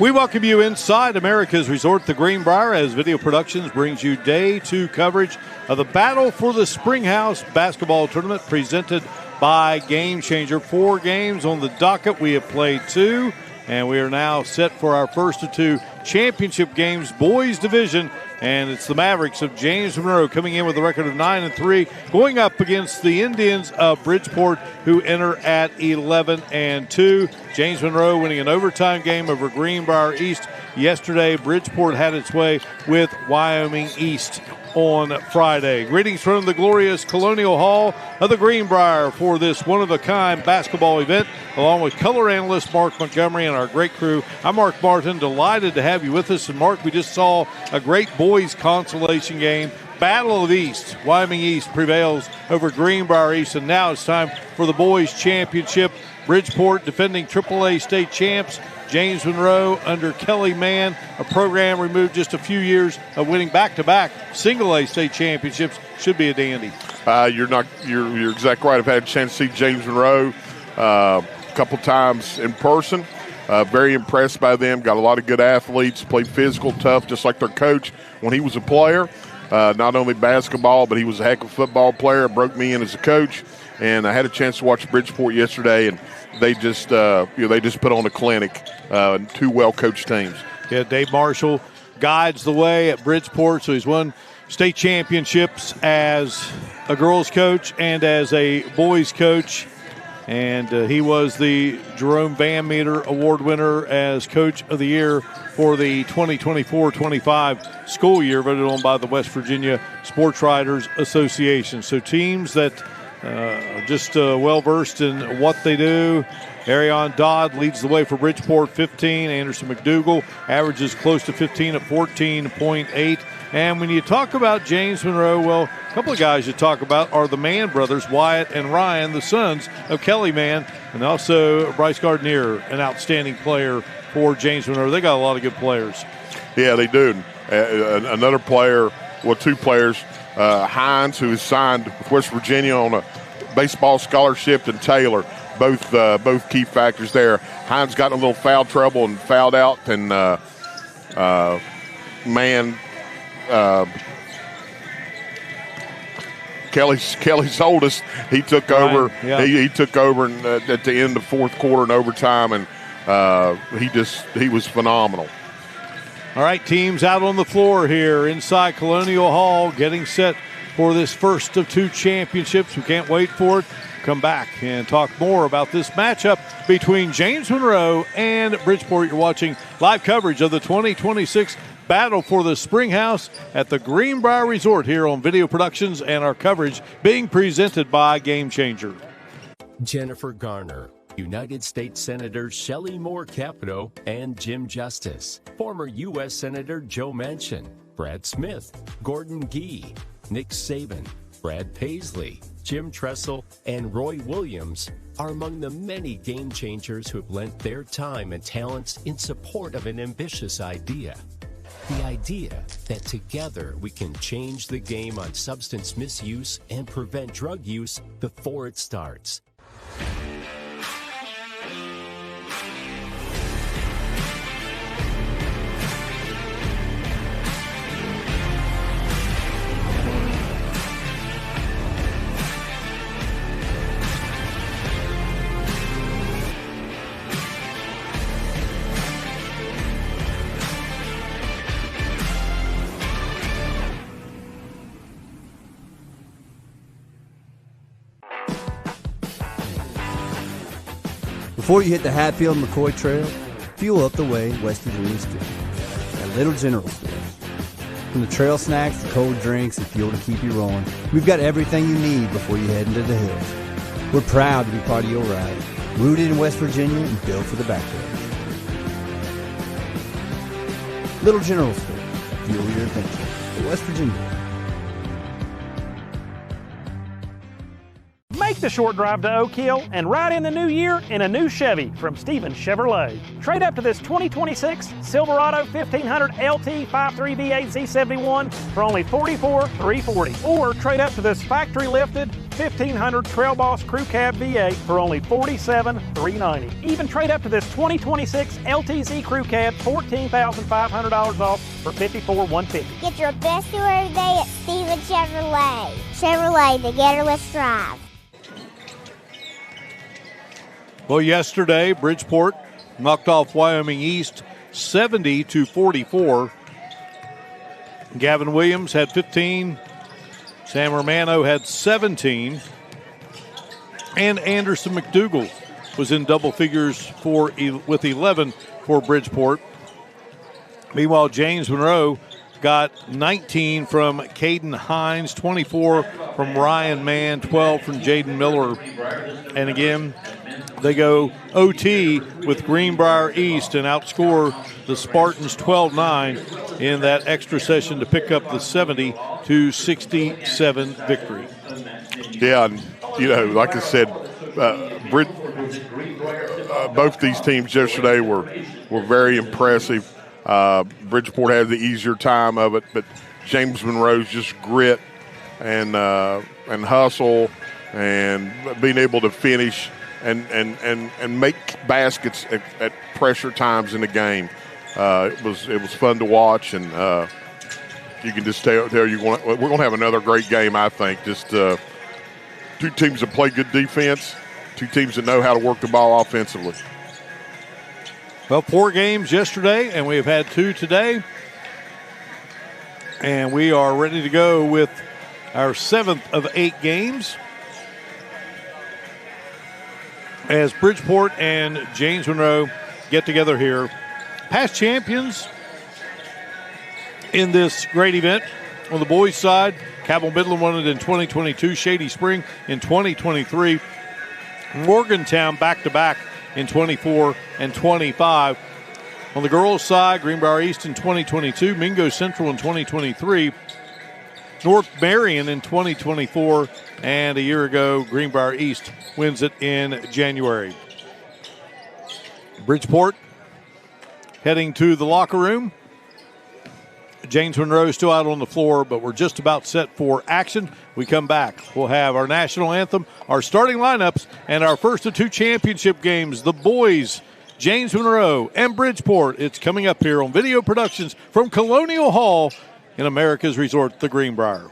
We welcome you inside America's Resort, the Greenbrier, as Video Productions brings you day 2 coverage of the Battle for the Springhouse basketball tournament presented by Game Changer. 4 games on the docket. We have played 2, and we are now set for our first of 2 championship games, boys division. And it's the Mavericks of James Monroe coming in with a record of 9-3, going up against the Indians of Bridgeport, who enter at 11-2. James Monroe winning an overtime game over Greenbrier East yesterday. Bridgeport had its way with Wyoming East on Friday. Greetings from the glorious Colonial Hall of the Greenbrier for this one-of-a-kind basketball event, along with color analyst Mark Montgomery and our great crew. I'm Mark Martin, delighted to have you with us. And Mark, we just saw a great boys consolation game. Battle of East. Wyoming East prevails over Greenbrier East, and now it's time for the boys championship. Bridgeport defending AAA state champs. James Monroe under Kelly Mann, a program removed just a few years of winning back-to-back single-A state championships. Should be a dandy. You're exactly right. I've had a chance to see James Monroe a couple times in person. Very impressed by them. Got a lot of good athletes. Played physical, tough, just like their coach when he was a player. Not only basketball, but he was a heck of a football player. Broke me in as a coach. And I had a chance to watch Bridgeport yesterday, and they just put on a clinic. 2 well-coached teams. Yeah, Dave Marshall guides the way at Bridgeport, so he's won state championships as a girls coach and as a boys coach. And he was the Jerome Van Meter Award winner as Coach of the Year for the 2024-25 school year, voted on by the West Virginia Sports Writers Association. So teams that are just well-versed in what they do. Arion Dodd leads the way for Bridgeport, 15. Anderson McDougal averages close to 15 at 14.8. And when you talk about James Monroe, well, a couple of guys you talk about are the Mann brothers, Wyatt and Ryan, the sons of Kelly Mann, and also Bryce Gardner, an outstanding player for James Monroe. They got a lot of good players. Yeah, they do. Another player, well, 2 players, Hines, who is signed with West Virginia on a baseball scholarship, and Taylor, both key factors there. Hines got in a little foul trouble and fouled out, and Kelly's oldest, he took over. Yeah. He took over at the end of 4th quarter in overtime, and he was phenomenal. All right, teams out on the floor here inside Colonial Hall, getting set for this first of 2 championships. We can't wait for it. Come back and talk more about this matchup between James Monroe and Bridgeport. You're watching live coverage of the 2026 Battle for the Springhouse at the Greenbrier Resort here on Video Productions, and our coverage being presented by Game Changer. Jennifer Garner, United States Senator Shelley Moore Capito, and Jim Justice. Former U.S. Senator Joe Manchin, Brad Smith, Gordon Gee, Nick Saban, Brad Paisley, Jim Tressel, and Roy Williams are among the many game changers who have lent their time and talents in support of an ambitious idea. The idea that together we can change the game on substance misuse and prevent drug use before it starts. Before you hit the Hatfield-McCoy Trail, fuel up the way West Virginia's doing at Little General Store. From the trail snacks to cold drinks and fuel to keep you rolling, we've got everything you need before you head into the hills. We're proud to be part of your ride, rooted in West Virginia and built for the backwoods. Little General Store, fuel your adventure. West Virginia. Make the short drive to Oak Hill and ride in the new year in a new Chevy from Stevens Chevrolet. Trade up to this 2026 Silverado 1500 LT 5.3 V8 Z71 for only $44,340. Or trade up to this factory lifted 1500 Trail Boss Crew Cab V8 for only $47,390. Even trade up to this 2026 LTZ Crew Cab $14,500 off for $54,150. Get your best tour of the day at Stevens Chevrolet. Chevrolet, together let's drive. Well, yesterday, Bridgeport knocked off Wyoming East 70-44. Gavin Williams had 15. Sam Romano had 17. And Anderson McDougal was in double figures with 11 for Bridgeport. Meanwhile, James Monroe got 19 from Caden Hines, 24 from Ryan Mann, 12 from Jaden Miller. And again, they go OT with Greenbrier East and outscore the Spartans 12-9 in that extra session to pick up the 70-67 victory. Yeah, and, like I said, both these teams yesterday were very impressive. Bridgeport had the easier time of it, but James Monroe's just grit and hustle and being able to finish and make baskets at pressure times in the game. It was fun to watch, and you can just tell we're going to have another great game. I think just two teams that play good defense, two teams that know how to work the ball offensively. Well, 4 games yesterday, and we've had 2 today. And we are ready to go with our 7th of 8 games, as Bridgeport and James Monroe get together here. Past champions in this great event. On the boys' side, Cabell Midland won it in 2022, Shady Spring in 2023, Morgantown back-to-back in 24 and 25. On the girls' side, Greenbrier East in 2022, Mingo Central in 2023, North Marion in 2024, and a year ago, Greenbrier East wins it in January. Bridgeport heading to the locker room. James Monroe still out on the floor, but we're just about set for action. We come back. We'll have our national anthem, our starting lineups, and our first of 2 championship games. The boys, James Monroe and Bridgeport. It's coming up here on Video Productions from Colonial Hall in America's Resort, the Greenbrier.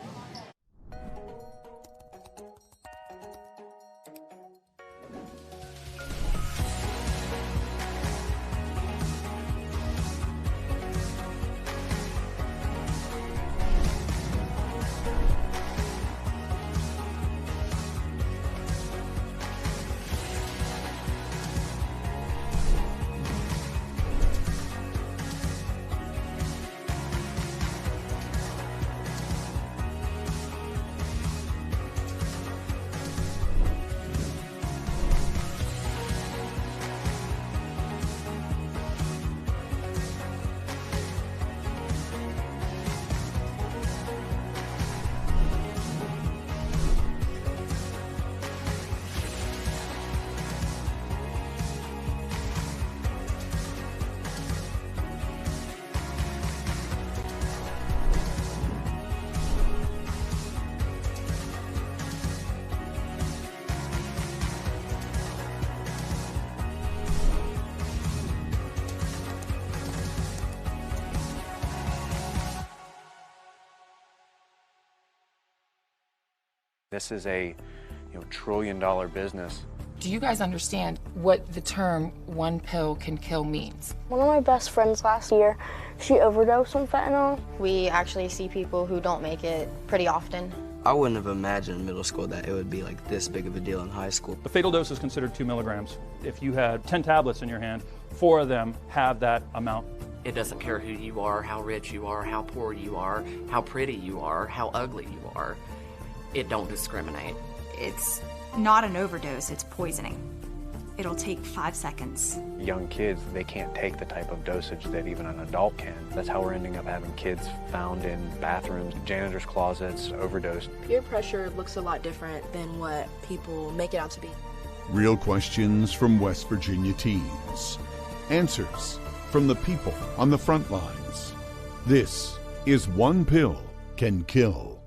This is a trillion-dollar business. Do you guys understand what the term one pill can kill means? One of my best friends last year, she overdosed on fentanyl. We actually see people who don't make it pretty often. I wouldn't have imagined in middle school that it would be like this big of a deal in high school. The fatal dose is considered 2 milligrams. If you had 10 tablets in your hand, 4 of them have that amount. It doesn't care who you are, how rich you are, how poor you are, how pretty you are, how ugly you are. It don't discriminate. It's not an overdose, it's poisoning. it'll take 5 seconds. Young kids, they can't take the type of dosage that even an adult can. That's how we're ending up having kids found in bathrooms, janitors' closets, overdosed. Peer pressure looks a lot different than what people make it out to be. Real questions from West Virginia teens. Answers from the people on the front lines. This is One Pill Can Kill.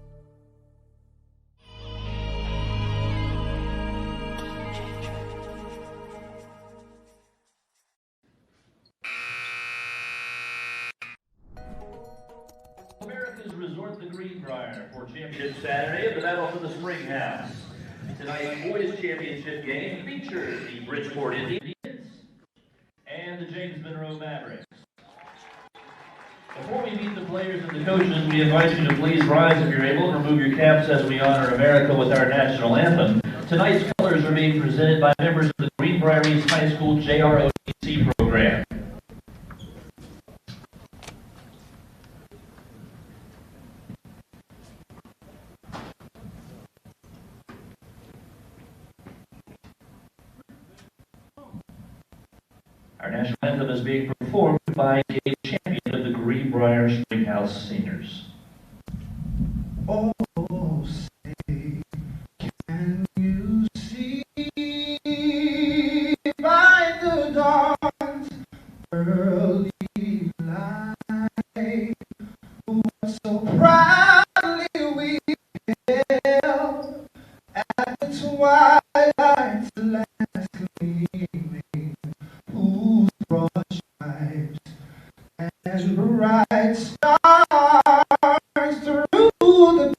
America's resort the Greenbrier for Championship Saturday of the Battle for the Springhouse. Tonight's boys championship game features the Bridgeport Indians and the James Monroe Mavericks. Before we meet the players and the coaches, we invite you to please rise if you're able and remove your caps as we honor America with our national anthem. Tonight's colors are being presented by members of the Greenbrier East High School JROTC program. Our national anthem is being performed by the champion of the Greenbrier Springhouse Seniors. Oh, say, can you see by the dawn's early light what so proudly we hailed at the twilight's last gleaming, whose broad stripes and bright stars through the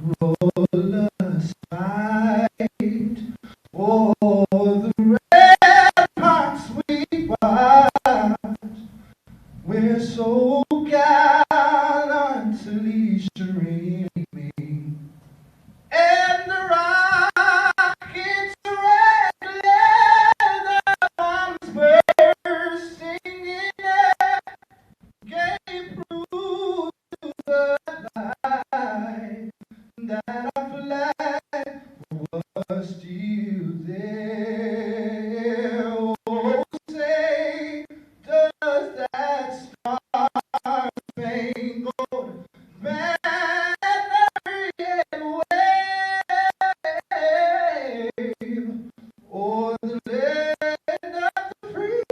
perilous fight. Oh, the ramparts we watched, we're so gallantly streaming, and the rockets red leather bombs bursting in air gave proof to the light that our flag was still there. Oh, say, does that star-spangled banner yet wave o'er the land of the free?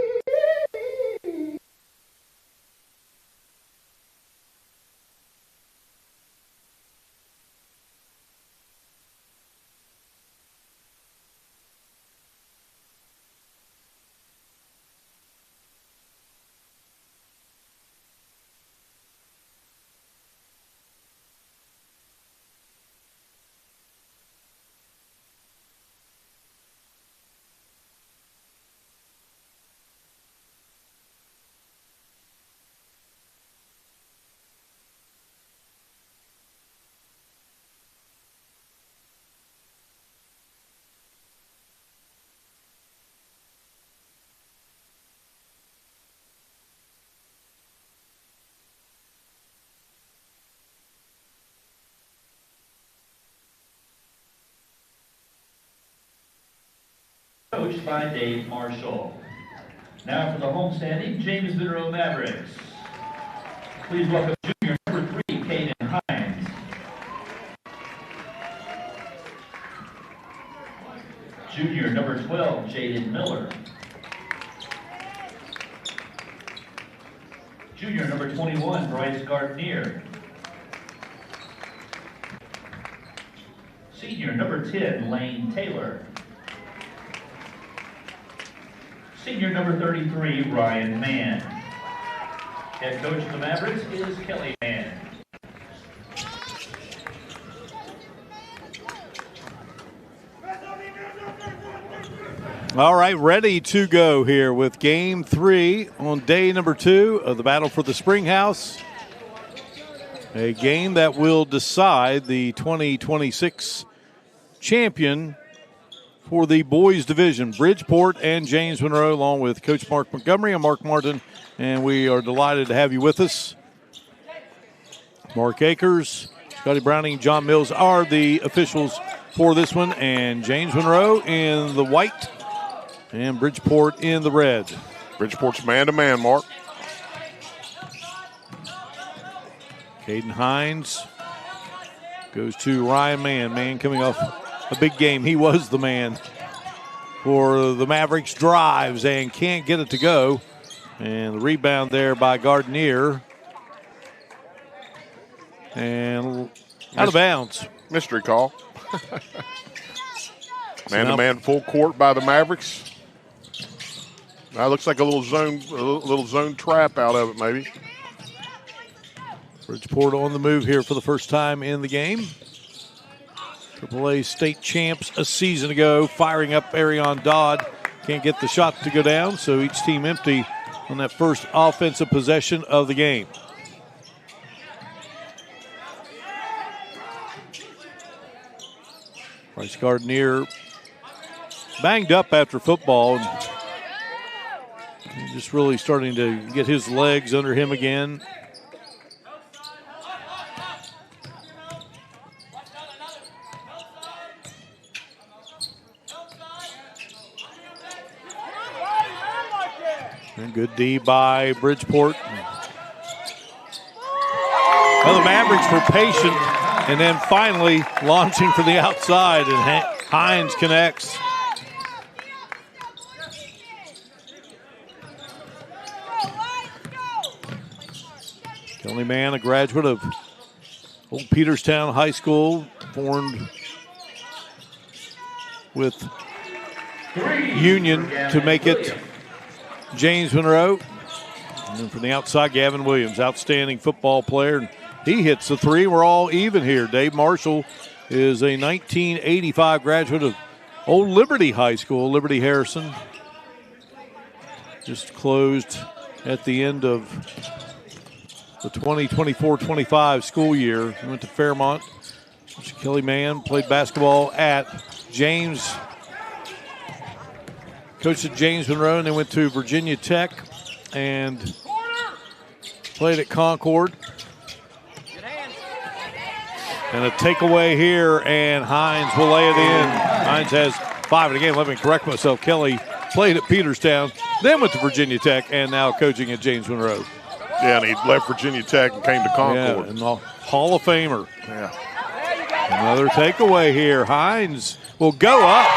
Coached by Dave Marshall. Now for the homestanding James Monroe Mavericks. Please welcome junior number 3, Caden Hines. Junior number 12, Jaden Miller. Junior number 21, Bryce Gardner. Senior number 10, Lane Taylor. Senior number 33, Ryan Mann. Head coach of the Mavericks is Kelly Mann. All right, ready to go here with Game 3 on day number 2 of the Battle for the Springhouse. A game that will decide the 2026 champion for the boys division. Bridgeport and James Monroe, along with Coach Mark Montgomery and Mark Martin, and we are delighted to have you with us. Mark Akers, Scotty Browning, John Mills are the officials for this one, and James Monroe in the white And Bridgeport in the red. Bridgeport's man-to-man, Mark. Caden Hines goes to Ryan Mann. Mann coming off a big game. He was the man for the Mavericks. Drives and can't get it to go. And the rebound there by Gardner. And out of bounds. Mystery call. Man-to-man full court by the Mavericks. That looks like a little zone trap out of it, maybe. Bridgeport on the move here for the first time in the game. AAA state champs a season ago, firing up Arion Dodd. Can't get the shot to go down, so each team empty on that first offensive possession of the game. Bryce Gardner banged up after football and just really starting to get his legs under him again. And good D by Bridgeport. Well, the Mavericks were patient and then finally launching for the outside, and Hines connects. Kelly Mann, a graduate of Old Peterstown High School, formed with Union to make it James Monroe. And then from the outside, Gavin Williams, outstanding football player. And he hits the three. We're all even here. Dave Marshall is a 1985 graduate of Old Liberty High School, Liberty Harrison. Just closed at the end of the 2024-25 school year. He went to Fairmont. Kelly Mann played basketball at James. Coached at James Monroe and then went to Virginia Tech and played at Concord. And a takeaway here, and Hines will lay it in. Hines has 5. And again, let me correct myself. Kelly played at Peterstown, then went to Virginia Tech, and now coaching at James Monroe. Yeah, and he left Virginia Tech and came to Concord. Yeah, and the Hall of Famer. Yeah. Another takeaway here. Hines will go up.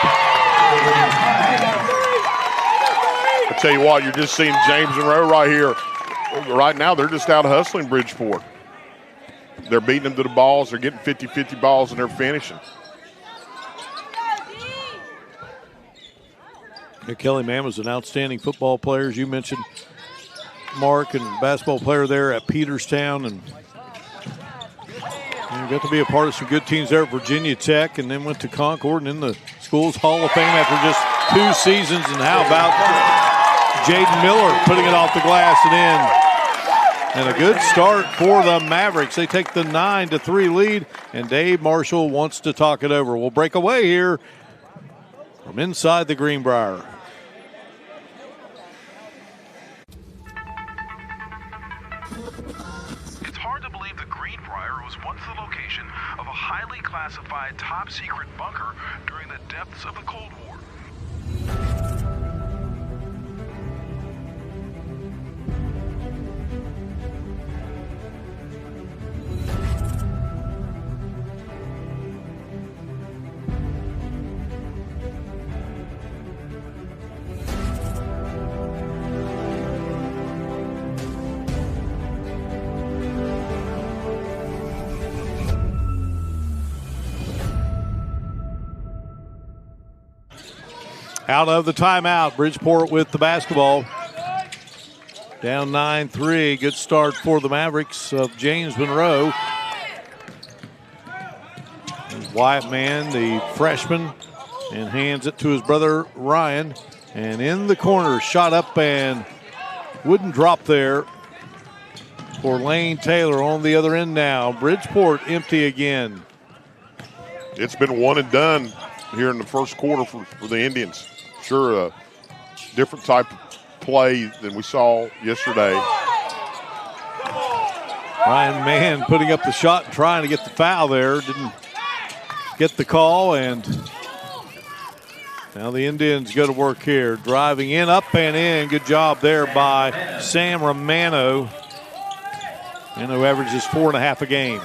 I tell you what, you're just seeing James Monroe right here. Right now, they're just out hustling Bridgeport. They're beating them to the balls. They're getting 50-50 balls, and they're finishing. Kelly Mann was an outstanding football player, as you mentioned, Mark, and basketball player there at Peterstown. And got to be a part of some good teams there at Virginia Tech, and then went to Concord and in the school's Hall of Fame after just 2 seasons. And how about Jaden Miller putting it off the glass and in? And a good start for the Mavericks. They take the 9-3 lead, and Dave Marshall wants to talk it over. We'll break away here from inside the Greenbrier. It's hard to believe the Greenbrier was once the location of a highly classified top-secret bunker during the depths of the Cold War. Out of the timeout, Bridgeport with the basketball. Down 9-3. Good start for the Mavericks of James Monroe. Wyatt Mann, the freshman, and hands it to his brother Ryan. And in the corner, shot up and wouldn't drop there for Lane Taylor on the other end now. Bridgeport empty again. It's been one and done here in the first quarter for the Indians. Sure, a different type of play than we saw yesterday. Ryan Mann putting up the shot and trying to get the foul there. Didn't get the call, and Now the Indians go to work here. Driving in, up and in. Good job there by Sam Romano. And who averages 4.5 a game.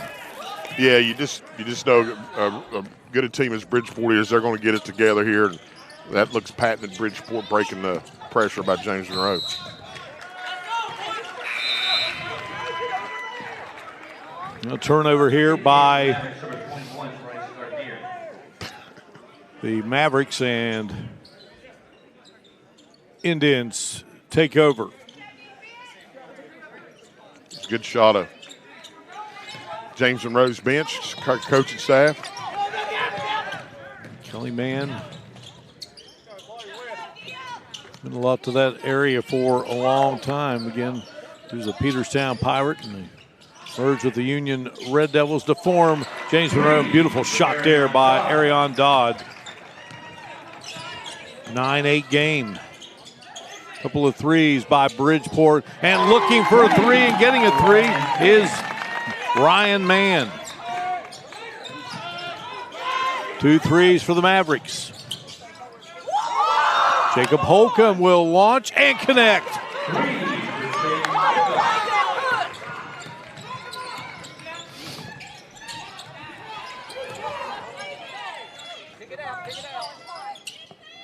Yeah, you just know good a team as Bridgeport is, they're going to get it together here. And that looks patented Bridgeport breaking the pressure by James Monroe. A turnover here by the Mavericks, and Indians take over. Good shot of James Monroe's bench, coaching staff. Kelly Mann. Been a lot to that area for a long time. Again, he was a Peterstown Pirate and they merged with the Union Red Devils to form James Monroe. Beautiful shot there by Arion Dodd. 9-8 game. Couple of threes by Bridgeport, and looking for a three and getting a three is Ryan Mann. 2 threes for the Mavericks. Jacob Holcomb will launch and connect. –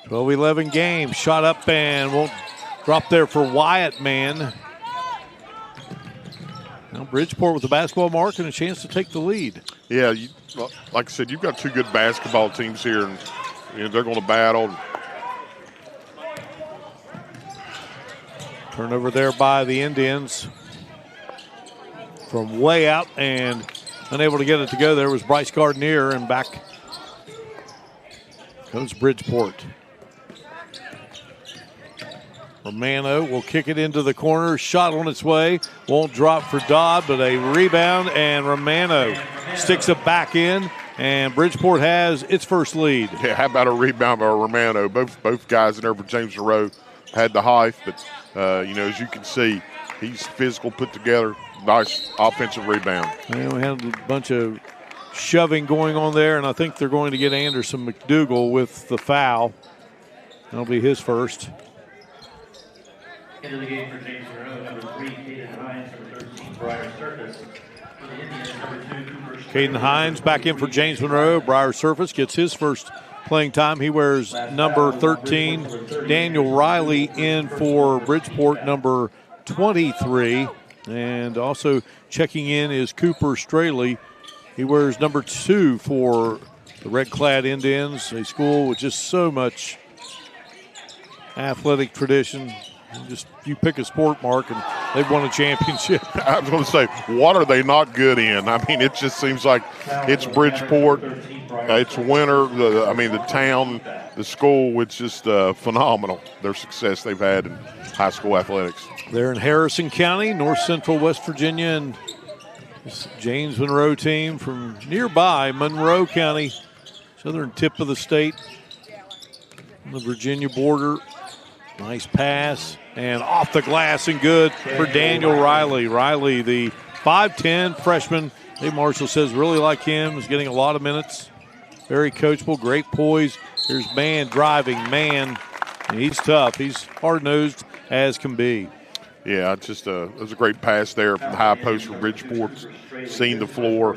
12-11 game. Shot up and won't drop there for Wyatt Mann. Now Bridgeport with the basketball mark and a chance to take the lead. Yeah, like I said, you've got 2 good basketball teams here, and they're going to battle. Turnover there by the Indians. From way out and unable to get it to go there was Bryce Gardner, and back goes Bridgeport. Romano will kick it into the corner. Shot on its way. Won't drop for Dodd, but a rebound, and Romano sticks it back in, and Bridgeport has its first lead. Yeah, how about a rebound by Romano? Both guys in there for James Monroe had the height, but, as you can see, he's physical, put together. Nice offensive rebound. And we had a bunch of shoving going on there, and I think they're going to get Anderson McDougal with the foul. That'll be his first. Into the game for James Monroe, number 3, Caden Hines, number 13, Briar Surface. For the Indians, number 2, Cooper. Caden Hines back in for James Monroe. Briar Surface gets his first playing time. He wears number 13. Daniel Riley in for Bridgeport, number 23. And also checking in is Cooper Straley. He wears number 2 for the red-clad Indians, a school with just so much athletic tradition. You pick a sport, Mark, and they've won a championship. I was going to say, what are they not good in? I mean, it just seems like it's Bridgeport, it's winter. The town, the school, it's just phenomenal, their success they've had in high school athletics. They're in Harrison County, north central West Virginia, and this James Monroe team from nearby Monroe County, southern tip of the state, on the Virginia border. Nice pass, and off the glass and good for Daniel Riley. Riley, the 5'10 freshman, Dave Marshall says really like him, is getting a lot of minutes. Very coachable, great poise. Here's Mann driving. Mann, he's tough. He's hard-nosed as can be. Yeah, it was a great pass there from the high post for Bridgeport. Seen the floor.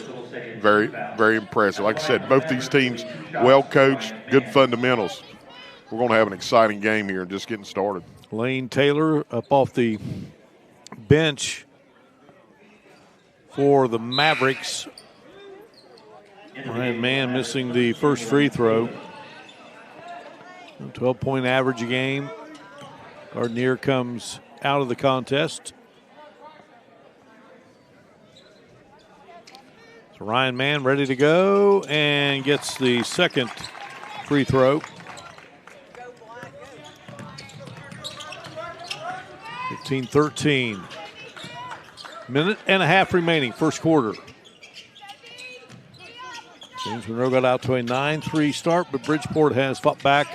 Very, very impressive. Like I said, both these teams well coached, good fundamentals. We're going to have an exciting game here, just getting started. Lane Taylor up off the bench for the Mavericks. Ryan Mann missing the first free throw. 12-point average a game. Gardner comes out of the contest. So Ryan Mann ready to go and gets the second free throw. 15-13. Minute and a half remaining, first quarter. James Monroe got out to a 9-3 start, but Bridgeport has fought back,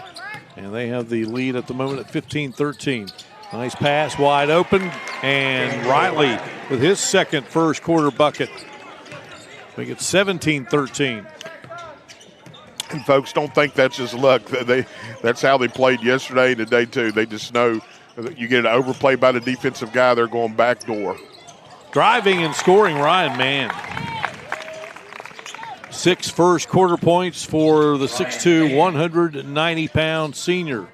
and they have the lead at the moment at 15-13. Nice pass, wide open, and Riley with his second first quarter bucket. Make it 17-13. And folks, don't think that's just luck. That's how they played yesterday and today too. They just know that you get an overplay by the defensive guy, they're going backdoor. Driving and scoring, Ryan Mann. 6 first quarter points for the 6'2", 190-pound senior.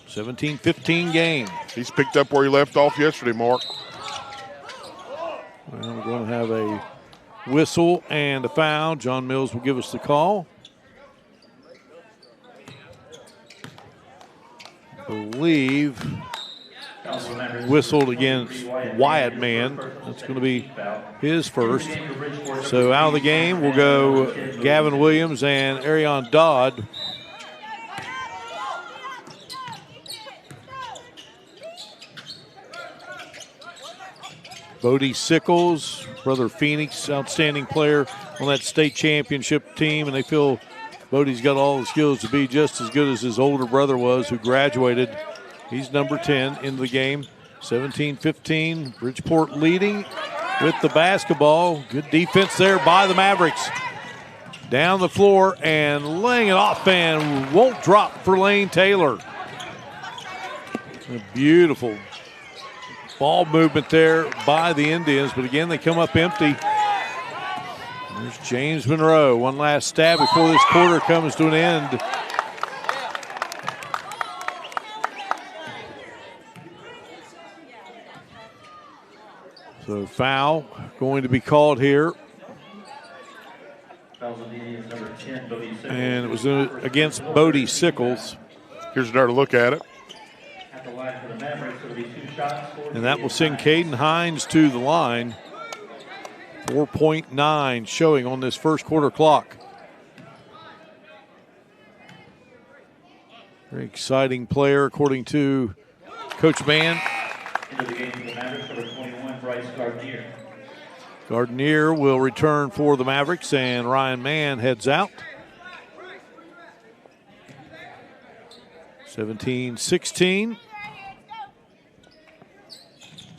17-15 game. He's picked up where he left off yesterday, Mark. Well, we're going to have a whistle and a foul. John Mills will give us the call. I believe whistled against Wyatt Mann. That's going to be his first. So out of the game will go Gavin Williams and Arion Dodd. Bodie Sickles, brother Phoenix, outstanding player on that state championship team, and they feel Bodie's got all the skills to be just as good as his older brother was, who graduated. He's number 10 in the game. 17-15, Bridgeport leading with the basketball. Good defense there by the Mavericks. Down the floor and laying it off, and won't drop for Lane Taylor. A beautiful ball movement there by the Indians, but again, they come up empty. There's James Monroe. One last stab before this quarter comes to an end. So foul going to be called here. And it was against Bodie Sickles. Here's another look at it. And that will send Caden Hines to the line. 4.9 showing on this first quarter clock. Very exciting player, according to Coach Mann. Into the game for the Mavericks, number 21, Bryce Gardner. Gardner will return for the Mavericks, and Ryan Mann heads out. 17-16.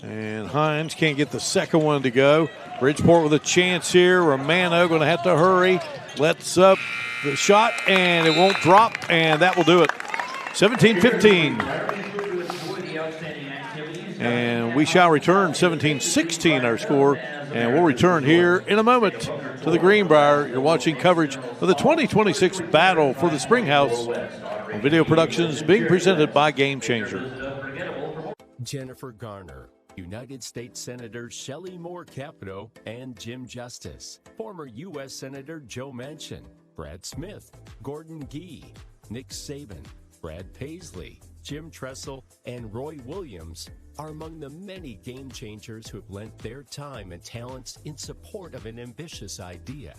And Hines can't get the second one to go. Bridgeport with a chance here. Romano going to have to hurry. Lets up the shot, and it won't drop, and that will do it. 17-15. And we shall return 17-16 our score, and we'll return here in a moment to the Greenbrier. You're watching coverage of the 2026 Battle for the Springhouse on Video Productions, being presented by Game Changer. Jennifer Garner, United States Senator Shelley Moore Capito, and Jim Justice, former U.S. Senator Joe Manchin, Brad Smith, Gordon Gee, Nick Saban, Brad Paisley, Jim Tressel, and Roy Williams are among the many game changers who have lent their time and talents in support of an ambitious idea.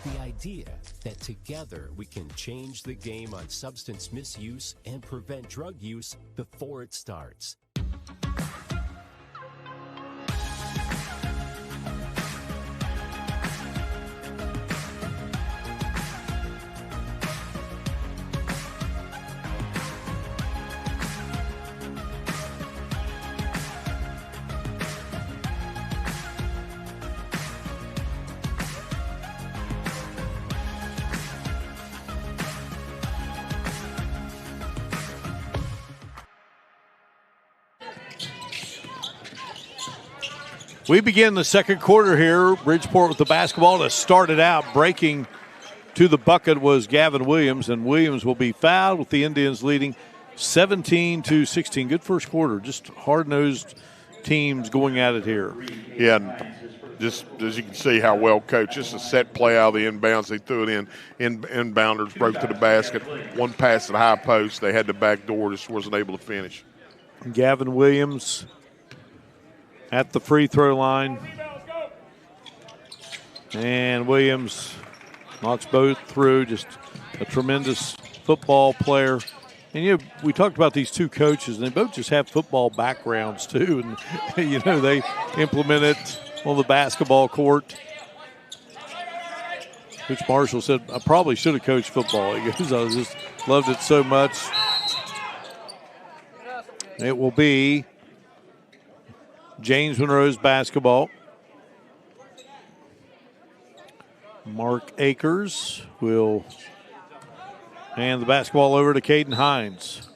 The idea that together we can change the game on substance misuse and prevent drug use before it starts. We begin the second quarter here. Bridgeport with the basketball to start it out. Breaking to the bucket was Gavin Williams, and Williams will be fouled with the Indians leading 17-16. Good first quarter. Just hard-nosed teams going at it here. Yeah, and just as you can see how well coached. Just a set play out of the inbounds. They threw it inbounders, broke to the basket. One pass at the high post. They had the back door, just wasn't able to finish. Gavin Williams at the free throw line. And Williams knocks both through. Just a tremendous football player. And, we talked about these two coaches, and they both just have football backgrounds, too. And, they implement it on the basketball court. Coach Marshall said, I probably should have coached football. He goes, I just loved it so much. It will be James Monroe's basketball. Mark Akers will And the basketball over to Caden Hines.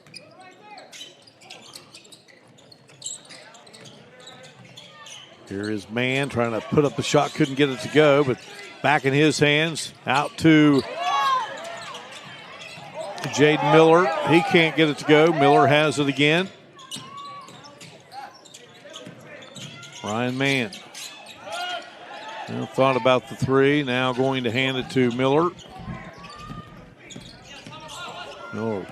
Here is Mann trying to put up the shot, couldn't get it to go, but back in his hands, out to Jaden Miller. He can't get it to go. Miller has it again. Ryan Mann. Well, thought about the three, now going to hand it to Miller. Miller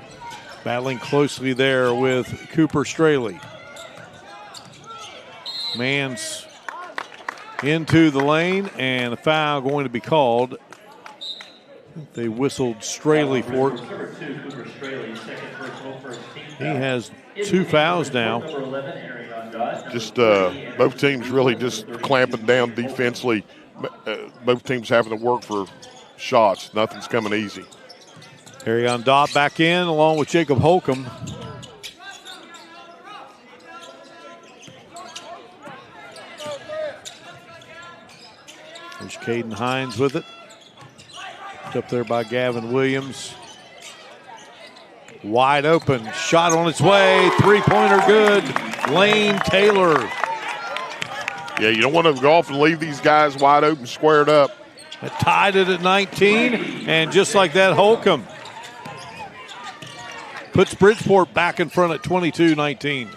battling closely there with Cooper Straley. Mann's into the lane, and a foul going to be called. They whistled Straley for it. He has 2 fouls now. Just both teams really just clamping down defensively. Both teams having to work for shots. Nothing's coming easy. Arion Dobb back in along with Jacob Holcomb. There's Caden Hines with it. It's up there by Gavin Williams. Wide open, shot on its way, three-pointer good. Lane Taylor. Yeah, you don't want to go off and leave these guys wide open, squared up. It tied it at 19, and just like that, Holcomb puts Bridgeport back in front at 22-19.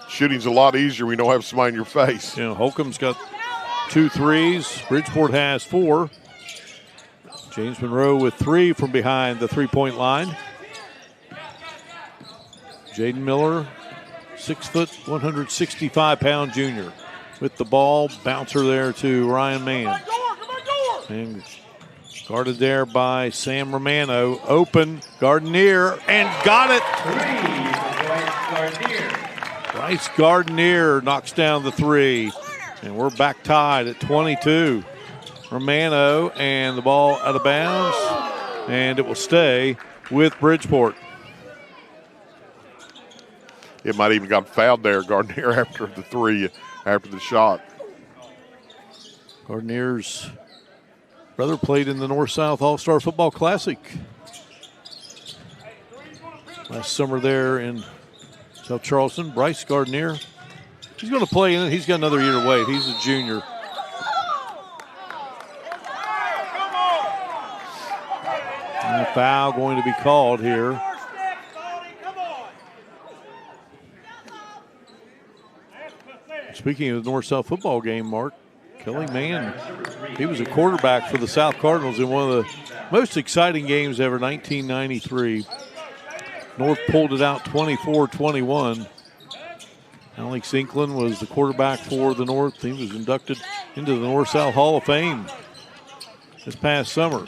Shooting's a lot easier when you don't have somebody in your face. You know, Holcomb's got 2 threes. Bridgeport has 4. James Monroe with 3 from behind the three-point line. Jaden Miller, 6 foot, 165-pound junior. With the ball, bouncer there to Ryan Mann. And guarded there by Sam Romano. Open, Gardenier, and got it. Bryce Gardenier knocks down the 3. And we're back tied at 22. Romano, and the ball out of bounds. And it will stay with Bridgeport. It might even got fouled there, Gardenier, after the 3, after the shot. Gardner's brother played in the North-South All-Star Football Classic last summer there in South Charleston. Bryce Gardenier, he's going to play in it. He's got another year to wait. He's a junior. And a foul going to be called here. Speaking of the North-South football game, Mark, Kelly Mann, he was a quarterback for the South Cardinals in one of the most exciting games ever, 1993. North pulled it out 24-21. Alex Inklin was the quarterback for the North. He was inducted into the North-South Hall of Fame this past summer.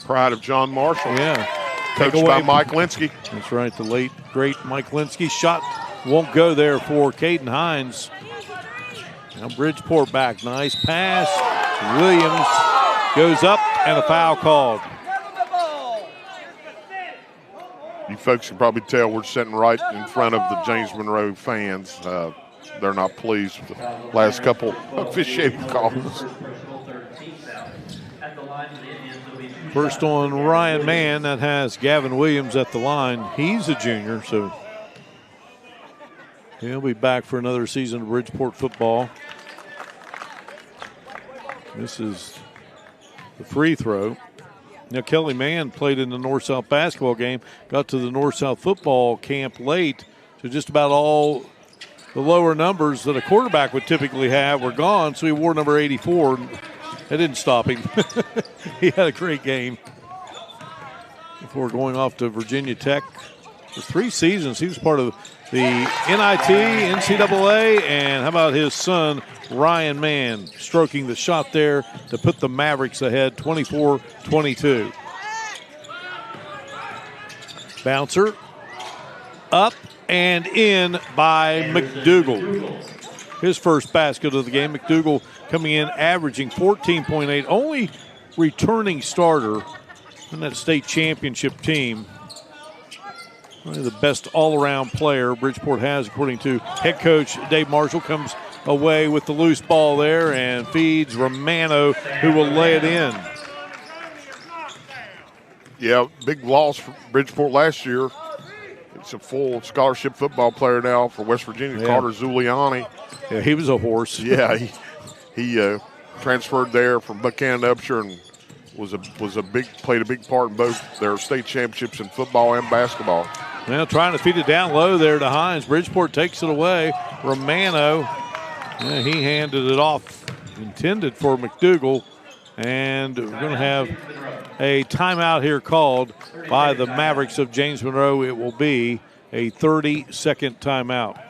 Pride of John Marshall. Yeah. Coached by Mike Linsky. That's right, the late, great Mike Linsky. Shot won't go there for Caden Hines. Now Bridgeport back. Nice pass. Williams goes up, and a foul called. You folks can probably tell we're sitting right in front of the James Monroe fans. They're not pleased with the last couple officiating calls. First on Ryan Mann, that has Gavin Williams at the line. He's a junior, so he'll be back for another season of Bridgeport football. This is the free throw. Now, Kelly Mann played in the North-South basketball game, got to the North-South football camp late, so just about all the lower numbers that a quarterback would typically have were gone, so he wore number 84. That didn't stop him. He had a great game before going off to Virginia Tech. For 3 seasons, he was part of the NIT, NCAA, and how about his son, Ryan Mann, stroking the shot there to put the Mavericks ahead 24-22. Bouncer up and in by McDougal. His first basket of the game. McDougal coming in averaging 14.8, only returning starter in that state championship team. Probably the best all-around player Bridgeport has, according to head coach Dave Marshall. Comes away with the loose ball there and feeds Romano, who will lay it in. Yeah, big loss for Bridgeport last year. It's a full scholarship football player now for West Virginia, Carter Zuliani. Yeah, he was a horse. Yeah, he transferred there from Buchanan to Upshur and played a big part in both their state championships in football and basketball. Now trying to feed it down low there to Hines. Bridgeport takes it away. Romano, he handed it off, intended for McDougal. And we're going to have a timeout here called by the Mavericks of James Monroe. It will be a 30-second timeout.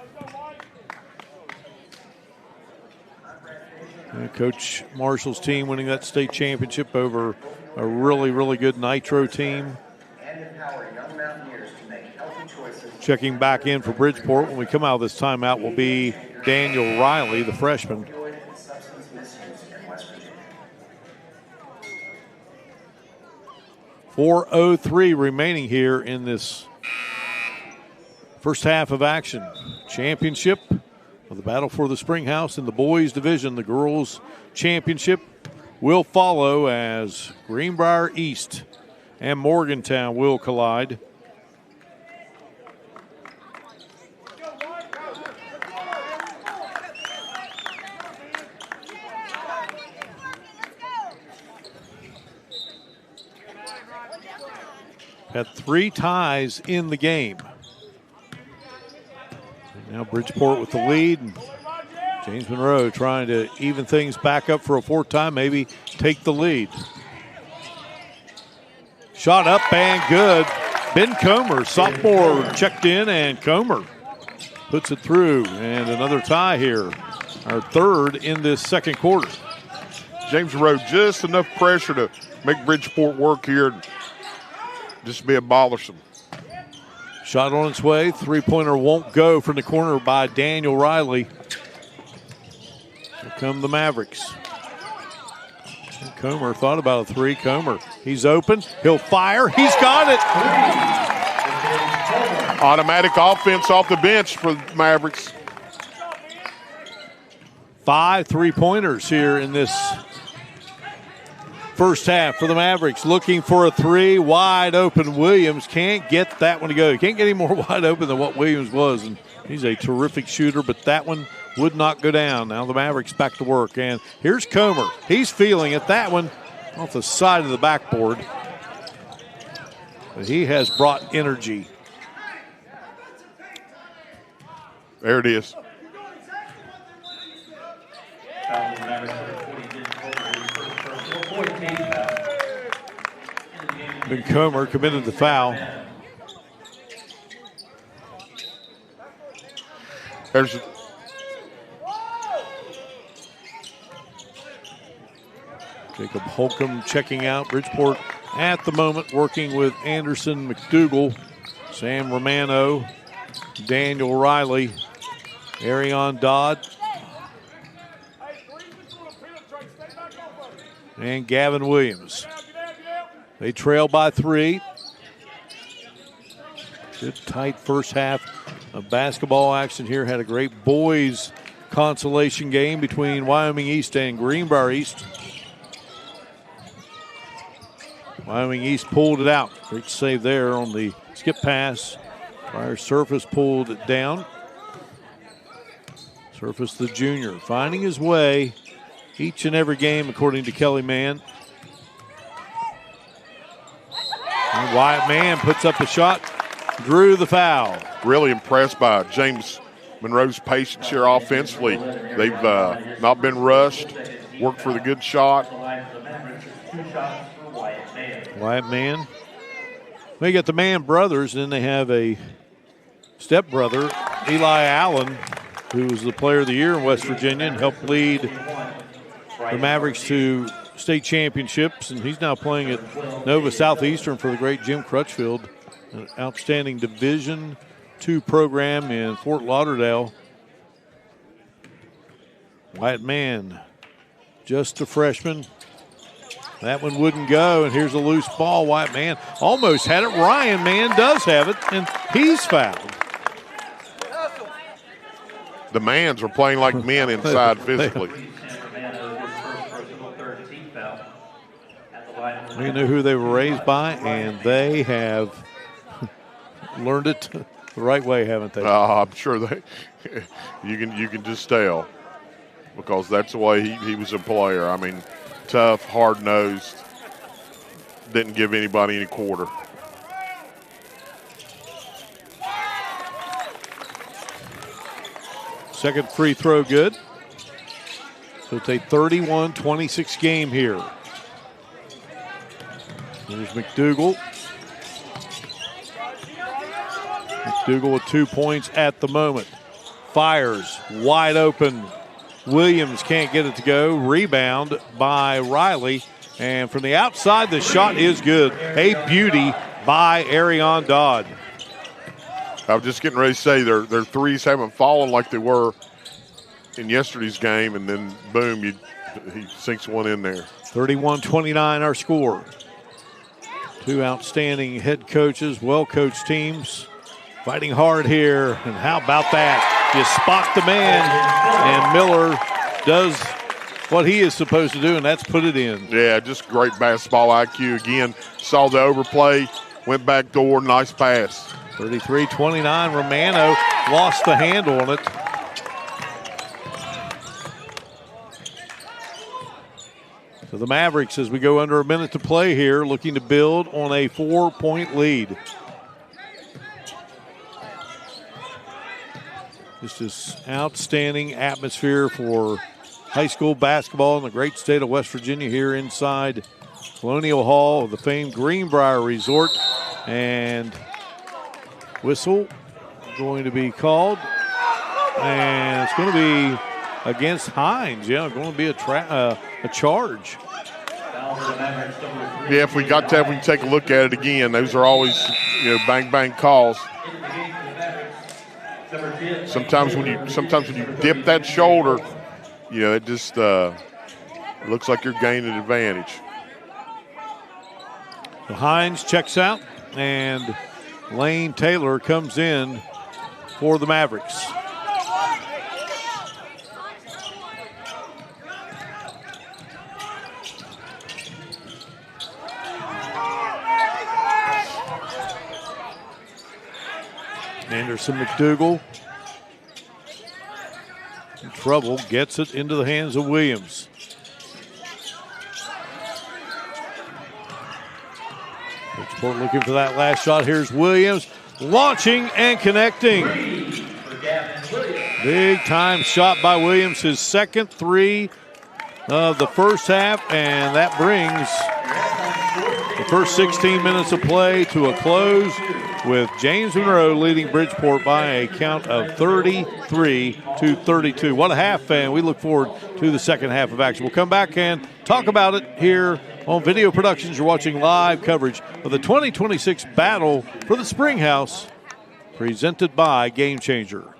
And Coach Marshall's team winning that state championship over a really, really good Nitro team. Checking back in for Bridgeport when we come out of this timeout will be Daniel Riley, the freshman. 4:03 remaining here in this first half of action. Championship of the battle for the Springhouse in the boys division. The girls championship will follow as Greenbrier East and Morgantown will collide. Had 3 ties in the game. And now Bridgeport with the lead. And James Monroe trying to even things back up for a 4th time, maybe take the lead. Shot up and good. Ben Comer, sophomore, checked in, and Comer puts it through. And another tie here, our 3rd in this second quarter. James Monroe, just enough pressure to make Bridgeport work here. Just be bothersome. Shot on its way. 3-pointer won't go from the corner by Daniel Riley. Here come the Mavericks. And Comer thought about a 3. Comer, he's open. He'll fire. He's got it. Automatic offense off the bench for the Mavericks. 5 3-pointers here in this first half for the Mavericks. Looking for a 3, wide open. Williams can't get that one to go. He can't get any more wide open than what Williams was, and he's a terrific shooter, but that one would not go down. Now the Mavericks back to work, and here's Comer. He's feeling it. That one off the side of the backboard. But he has brought energy. There it is. Ben Comer committed the foul. There's Jacob Holcomb checking out. Bridgeport at the moment working with Anderson, McDougal, Sam Romano, Daniel Riley, Arion Dodd, and Gavin Williams. They trail by 3. Good tight first half of basketball action here. Had a great boys consolation game between Wyoming East and Greenbrier East. Wyoming East pulled it out. Great save there on the skip pass. Prior Surface pulled it down. Surface, the junior, finding his way each and every game according to Kelly Mann. And Wyatt Mann puts up the shot, drew the foul. Really impressed by James Monroe's patience here offensively. They've not been rushed, worked for the good shot. Wyatt Mann. They got the Mann brothers, and then they have a stepbrother, Eli Allen, who was the player of the year in West Virginia and helped lead the Mavericks to state championships, and he's now playing at Nova Southeastern for the great Jim Crutchfield, an outstanding Division II program in Fort Lauderdale. Wyatt Mann, just a freshman. That one wouldn't go, and here's a loose ball. Wyatt Mann almost had it. Ryan Mann does have it, and he's fouled. The Manns are playing like men inside physically. We knew who they were raised by, and they have learned it the right way, haven't they? I'm sure they. You can just tell, because that's the way he was a player. I mean, tough, hard-nosed, didn't give anybody any quarter. Second free throw good. So it's a 31-26 game here. There's McDougal. McDougal with 2 points at the moment. Fires, wide open. Williams can't get it to go. Rebound by Riley. And from the outside, the shot is good. A beauty by Arion Dodd. I was just getting ready to say their threes haven't fallen like they were in yesterday's game, and then boom, he sinks one in there. 31-29 our score. Two outstanding head coaches, well-coached teams, fighting hard here. And how about that? You spot the man, and Miller does what he is supposed to do, and that's put it in. Yeah, just great basketball IQ. Again, saw the overplay, went back door, nice pass. 33-29, Romano lost the handle on it. So the Mavericks, as we go under a minute to play here, looking to build on a 4-point lead. Just this outstanding atmosphere for high school basketball in the great state of West Virginia here inside Colonial Hall of the famed Greenbrier Resort. And whistle going to be called. And it's going to be against Hines. Yeah, going to be a charge. Yeah, if we got that, we can take a look at it again. Those are always, bang bang calls. Sometimes when you dip that shoulder, it just looks like you're gaining advantage. So Hines checks out, and Lane Taylor comes in for the Mavericks. Anderson McDougal in trouble, gets it into the hands of Williams. Bridgeport looking for that last shot. Here's Williams launching and connecting. Big time shot by Williams, his second three of the first half, and that brings the first 16 minutes of play to a close, with James Monroe leading Bridgeport by a count of 33-32. What a half, fan. We look forward to the second half of action. We'll come back and talk about it here on Video Productions. You're watching live coverage of the 2026 Battle for the Springhouse, presented by Game Changer.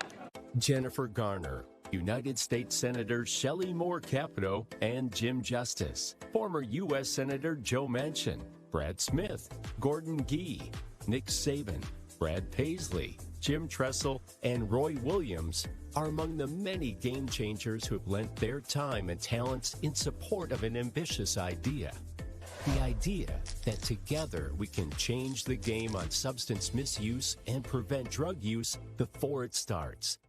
Jennifer Garner, United States Senators Shelley Moore Capito and Jim Justice, former U.S. Senator Joe Manchin, Brad Smith, Gordon Gee, Nick Saban, Brad Paisley, Jim Tressel, and Roy Williams are among the many game changers who have lent their time and talents in support of an ambitious idea. The idea that together we can change the game on substance misuse and prevent drug use before it starts.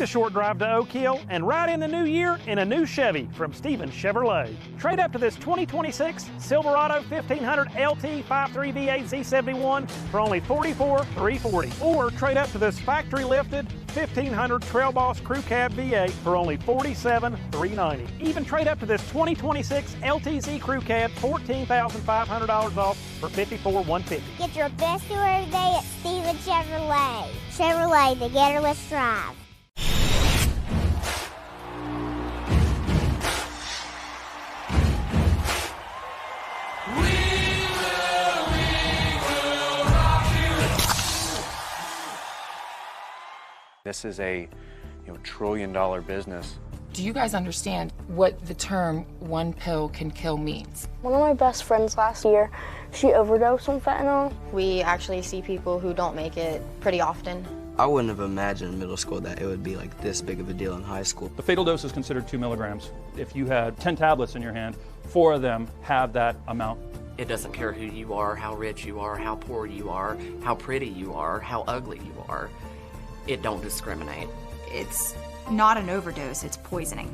the short drive to Oak Hill and ride in the new year in a new Chevy from Stevens Chevrolet. Trade up to this 2026 Silverado 1500 LT 5.3 V8 Z71 for only $44,340. Or trade up to this factory lifted 1500 Trail Boss Crew Cab V8 for only $47,390. Even trade up to this 2026 LTZ Crew Cab $14,500 off for $54,150. Get your best tour of the day at Stevens Chevrolet. Chevrolet, together let's drive. This is a trillion-dollar business. Do you guys understand what the term one pill can kill means? One of my best friends last year, she overdosed on fentanyl. We actually see people who don't make it pretty often. I wouldn't have imagined in middle school that it would be like this big of a deal in high school. The fatal dose is considered 2 milligrams. If you had 10 tablets in your hand, 4 of them have that amount. It doesn't care who you are, how rich you are, how poor you are, how pretty you are, how ugly you are. It don't discriminate. It's not an overdose, it's poisoning.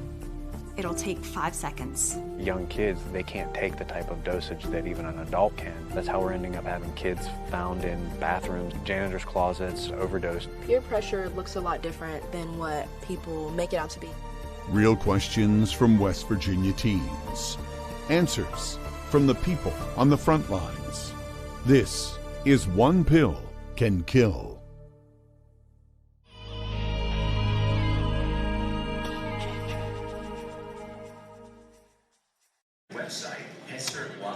It'll take 5 seconds. Young kids, they can't take the type of dosage that even an adult can. That's how we're ending up having kids found in bathrooms, janitors' closets, overdosed. Peer pressure looks a lot different than what people make it out to be. Real questions from West Virginia teens. Answers from the people on the front lines. This is One Pill Can Kill.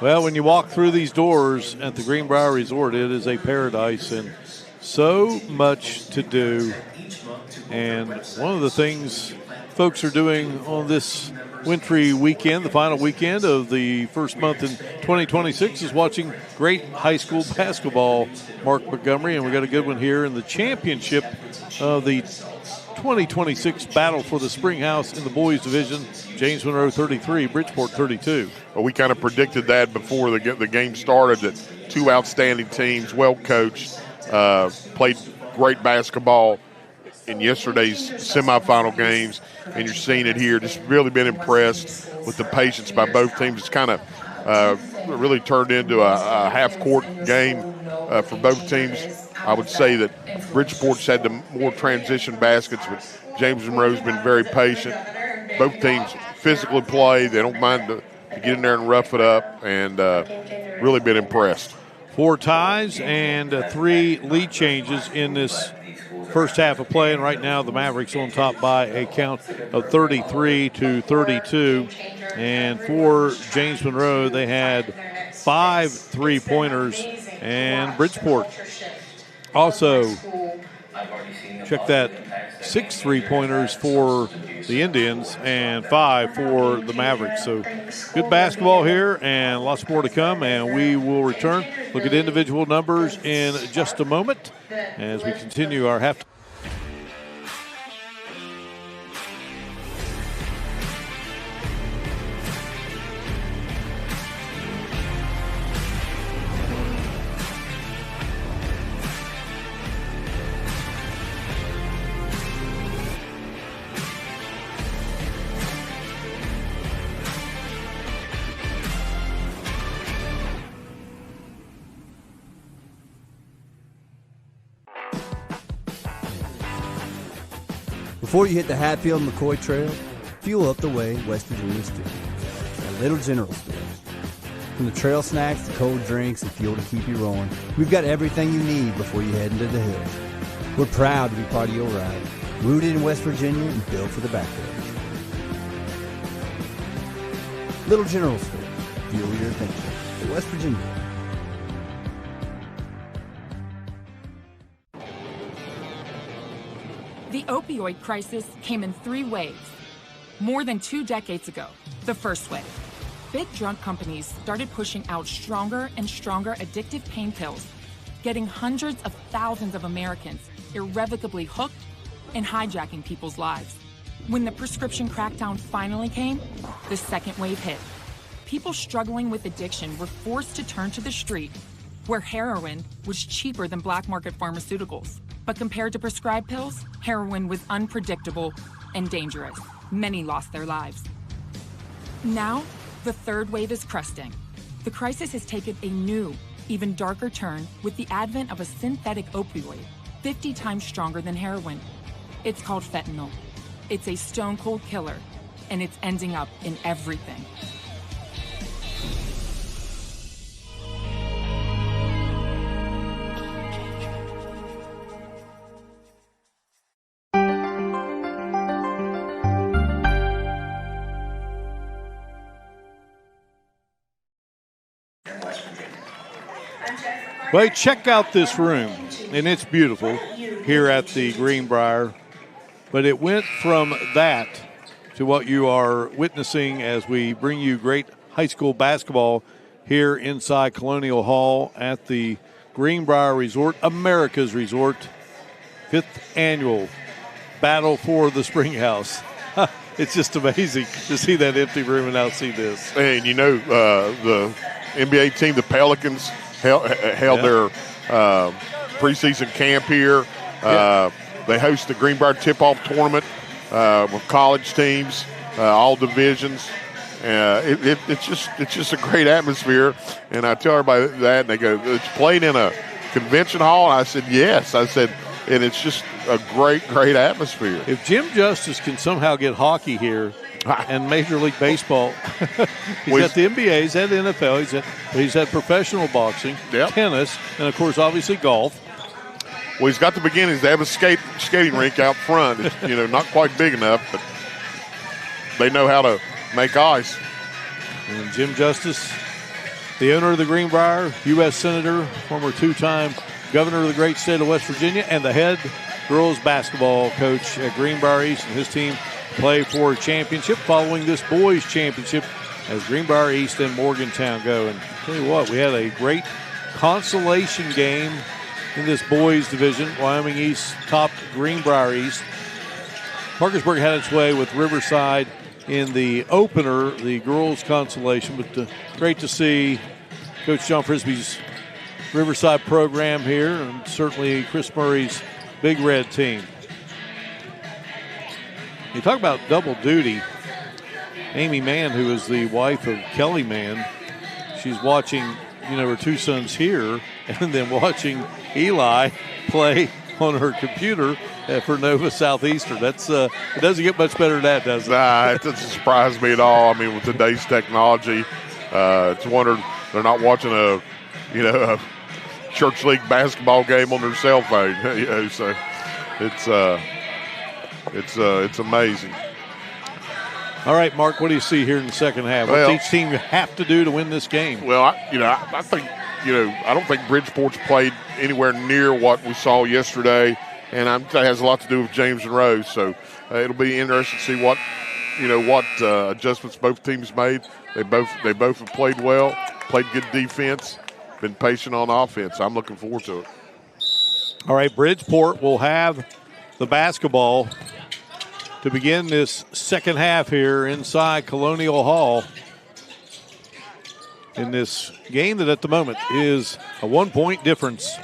Well, when you walk through these doors at the Greenbrier Resort, it is a paradise and so much to do. And one of the things folks are doing on this wintry weekend, the final weekend of the first month in 2026, is watching great high school basketball, Mark Montgomery. And we got a good one here in the championship of the 2026 battle for the Springhouse in the boys division. James Monroe 33, Bridgeport 32. Well, we kind of predicted that before the game started, that two outstanding teams, well coached, played great basketball in yesterday's semifinal games, and you're seeing it here. Just really been impressed with the patience by both teams. It's kind of really turned into a half-court game for both teams. I would say that Bridgeport's had the more transition baskets, but James Monroe's been very patient. Both teams physically play. They don't mind to get in there and rough it up, and really been impressed. 4 ties and 3 lead changes in this first half of play, and right now the Mavericks on top by a count of 33-32. And for James Monroe, they had 5 3-pointers, and Bridgeport also, check that, 6 3-pointers for the Indians and 5 for the Mavericks. So good basketball here and lots more to come, and we will return. Look at individual numbers in just a moment as we continue our halftime. Before you hit the Hatfield-McCoy Trail, fuel up the way West Virginia Street at Little General Store. From the trail snacks to cold drinks and fuel to keep you rolling, we've got everything you need before you head into the hills. We're proud to be part of your ride, rooted in West Virginia and built for the backwoods. Little General Store, fuel your adventure at West Virginia. The opioid crisis came in 3 waves. More than 2 decades ago, the first wave. Big drug companies started pushing out stronger and stronger addictive pain pills, getting hundreds of thousands of Americans irrevocably hooked and hijacking people's lives. When the prescription crackdown finally came, the second wave hit. People struggling with addiction were forced to turn to the street, where heroin was cheaper than black market pharmaceuticals. But compared to prescribed pills, heroin was unpredictable and dangerous. Many lost their lives. Now, the third wave is cresting. The crisis has taken a new, even darker turn with the advent of a synthetic opioid, 50 times stronger than heroin. It's called fentanyl. It's a stone-cold killer, and it's ending up in everything. Well, check out this room, and it's beautiful here at the Greenbrier. But it went from that to what you are witnessing as we bring you great high school basketball here inside Colonial Hall at the Greenbrier Resort, America's Resort, 5th annual Battle for the Springhouse. It's just amazing to see that empty room and now see this. And you know, the NBA team, the Pelicans, held their preseason camp here. They host the Greenbrier tip-off tournament with college teams, all divisions. It's just a great atmosphere. And I tell everybody that, and they go, "It's played in a convention hall?" And I said, "Yes." I said, and it's just a great atmosphere. If Jim Justice can somehow get hockey here and Major League Baseball, he's at the NBA, he's at the NFL, he's at professional boxing, tennis, and of course, obviously golf. Well, he's got the beginnings. They have a skating rink out front. It's, not quite big enough, but they know how to make ice. And Jim Justice, the owner of the Greenbrier, U.S. Senator, former two-time governor of the great state of West Virginia, and the head girls basketball coach at Greenbrier East, and his team play for a championship following this boys championship as Greenbrier East and Morgantown go. And tell you what, we had a great consolation game in this boys division. Wyoming East topped Greenbrier East. Parkersburg had its way with Riverside in the opener, the girls consolation, but great to see Coach John Frisbee's Riverside program here, and certainly Chris Murray's Big Red team. You talk about double duty. Amy Mann, who is the wife of Kelly Mann, she's watching, her two sons here, and then watching Eli play on her computer for Nova Southeastern. That's it doesn't get much better than that, does it? Nah, it doesn't surprise me at all. I mean, with today's technology, it's a wonder they're not watching a church league basketball game on their cell phone. So it's amazing. All right, Mark, what do you see here in the second half? What does each team have to do to win this game? Well, I think, I don't think Bridgeport's played anywhere near what we saw yesterday, and that has a lot to do with James Monroe. So it'll be interesting to see what adjustments both teams made. They both have played well, played good defense, been patient on offense. I'm looking forward to it. All right, Bridgeport will have the basketball to begin this second half here inside Colonial Hall in this game that at the moment is a 1-point difference,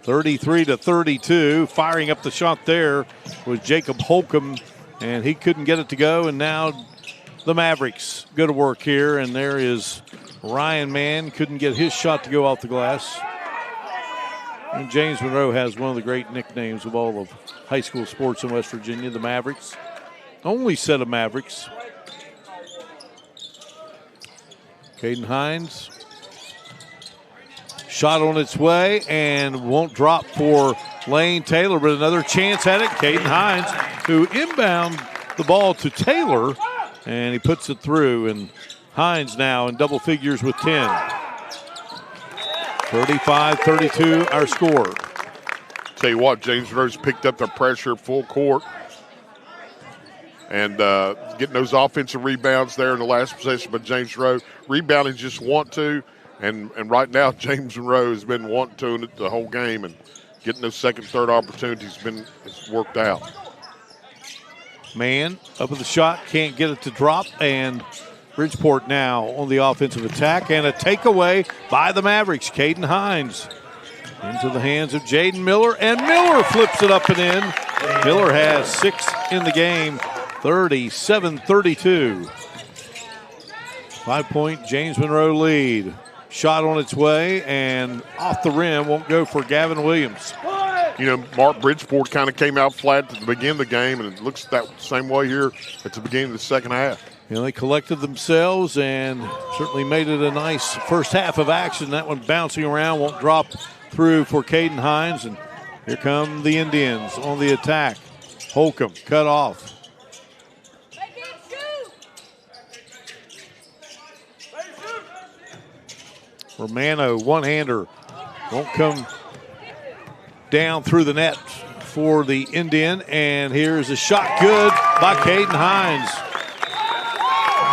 33-32. Firing up the shot there was Jacob Holcomb, and he couldn't get it to go, and now the Mavericks go to work here, and there is Ryan Mann, couldn't get his shot to go off the glass. And James Monroe has one of the great nicknames of all of high school sports in West Virginia, the Mavericks. Only set of Mavericks. Caden Hines. Shot on its way and won't drop for Lane Taylor, but another chance at it. Caden Hines, who inbound the ball to Taylor, and he puts it through. And Hines now in double figures with 10. 35-32, our score. Tell you what, James Monroe's picked up the pressure full court. And getting those offensive rebounds there in the last possession by James Monroe. Rebounding just want to. And right now, James Monroe has been wanting to it the whole game. And getting those second, third opportunities has worked out. Mann up with the shot, can't get it to drop. And Bridgeport now on the offensive attack. And a takeaway by the Mavericks. Caden Hines Into the hands of Jaden Miller, and Miller flips it up and in. Miller has 6 in the game, 37-32. 5-point James Monroe lead. Shot on its way and off the rim, won't go for Gavin Williams. You know, Mark Bridgeport kind of came out flat at the beginning of the game, and it looks that same way here at the beginning of the second half. You know, they collected themselves and certainly made it a nice first half of action. That one bouncing around, won't drop through for Caden Hines. And here come the Indians on the attack. Holcomb cut off. Romano, one-hander, won't come down through the net for the Indian. And here's a shot good by Caden Hines.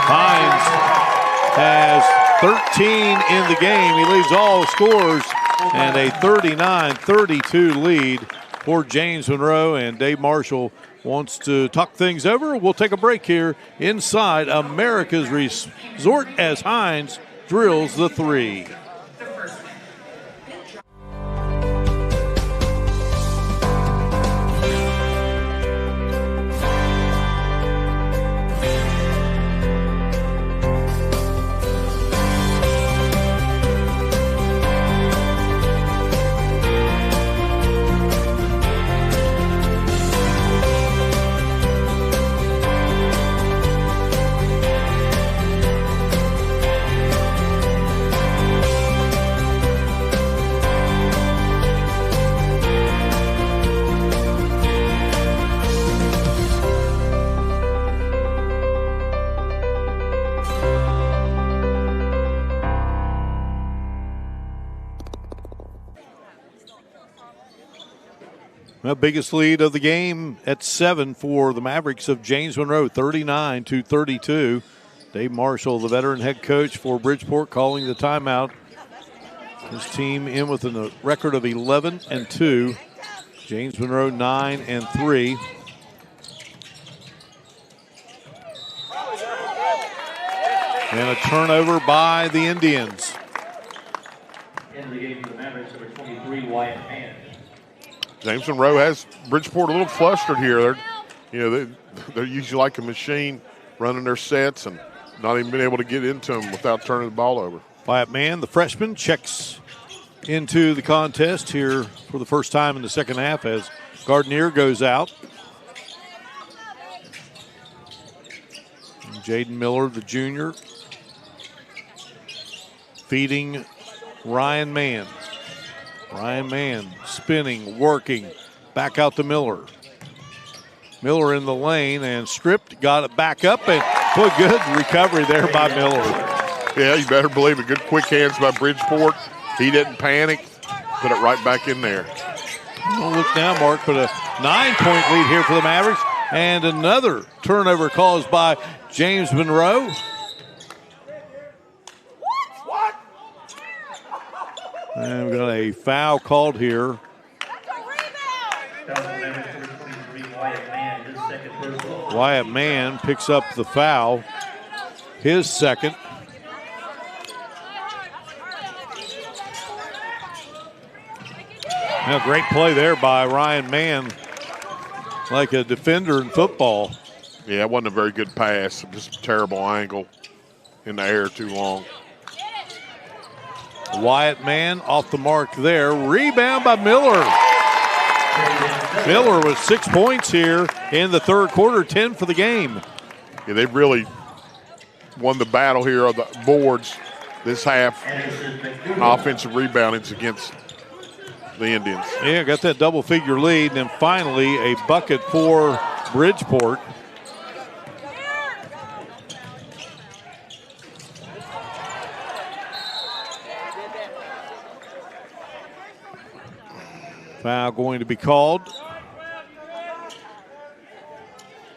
Hines has 13 in the game. He leads all scorers, and a 39-32 lead for James Monroe. And Dave Marshall wants to talk things over. We'll take a break here inside America's Resort as Hines drills the three. The biggest lead of the game at 7 for the Mavericks of James Monroe, 39-32. Dave Marshall, the veteran head coach for Bridgeport, calling the timeout. His team in with a record of 11-2. James Monroe 9-3. And a turnover by the Indians. Into the game for the Mavericks, number 23, Wyatt Mann. James Monroe has Bridgeport a little flustered here. They're usually like a machine running their sets and not even been able to get into them without turning the ball over. Wyatt Mann, the freshman, checks into the contest here for the first time in the second half as Gardner goes out. And Jaden Miller, the junior, feeding Ryan Mann. Ryan Mann spinning, working, back out to Miller. Miller in the lane and stripped, got it back up, and boy, good recovery there by Miller. Yeah, you better believe it. Good quick hands by Bridgeport. He didn't panic, put it right back in there. Don't look now, Mark, but a 9-point lead here for the Mavericks, and another turnover caused by James Monroe. And we've got a foul called here. Wyatt Mann picks up the foul, his second. Now, great play there by Ryan Mann, like a defender in football. Yeah, it wasn't a very good pass, just a terrible angle in the air too long. Wyatt Mann off the mark there. Rebound by Miller. Miller with 6 points here in the third quarter, 10 for the game. Yeah, they've really won the battle here on the boards this half. Offensive reboundings against the Indians. Yeah, got that double-figure lead, and then finally a bucket for Bridgeport. Foul going to be called.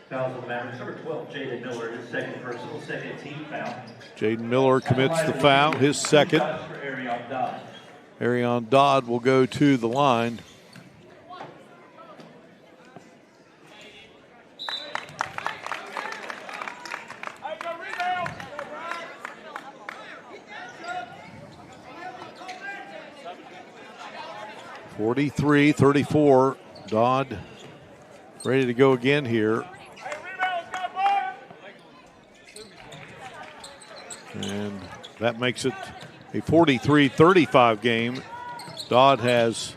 Foul on the Mavericks, number 12, Jaden Miller, his second personal, second team foul. Jaden Miller commits the foul, his second. Arion Dodd will go to the line. 43-34. Dodd ready to go again here. And that makes it a 43-35 game. Dodd has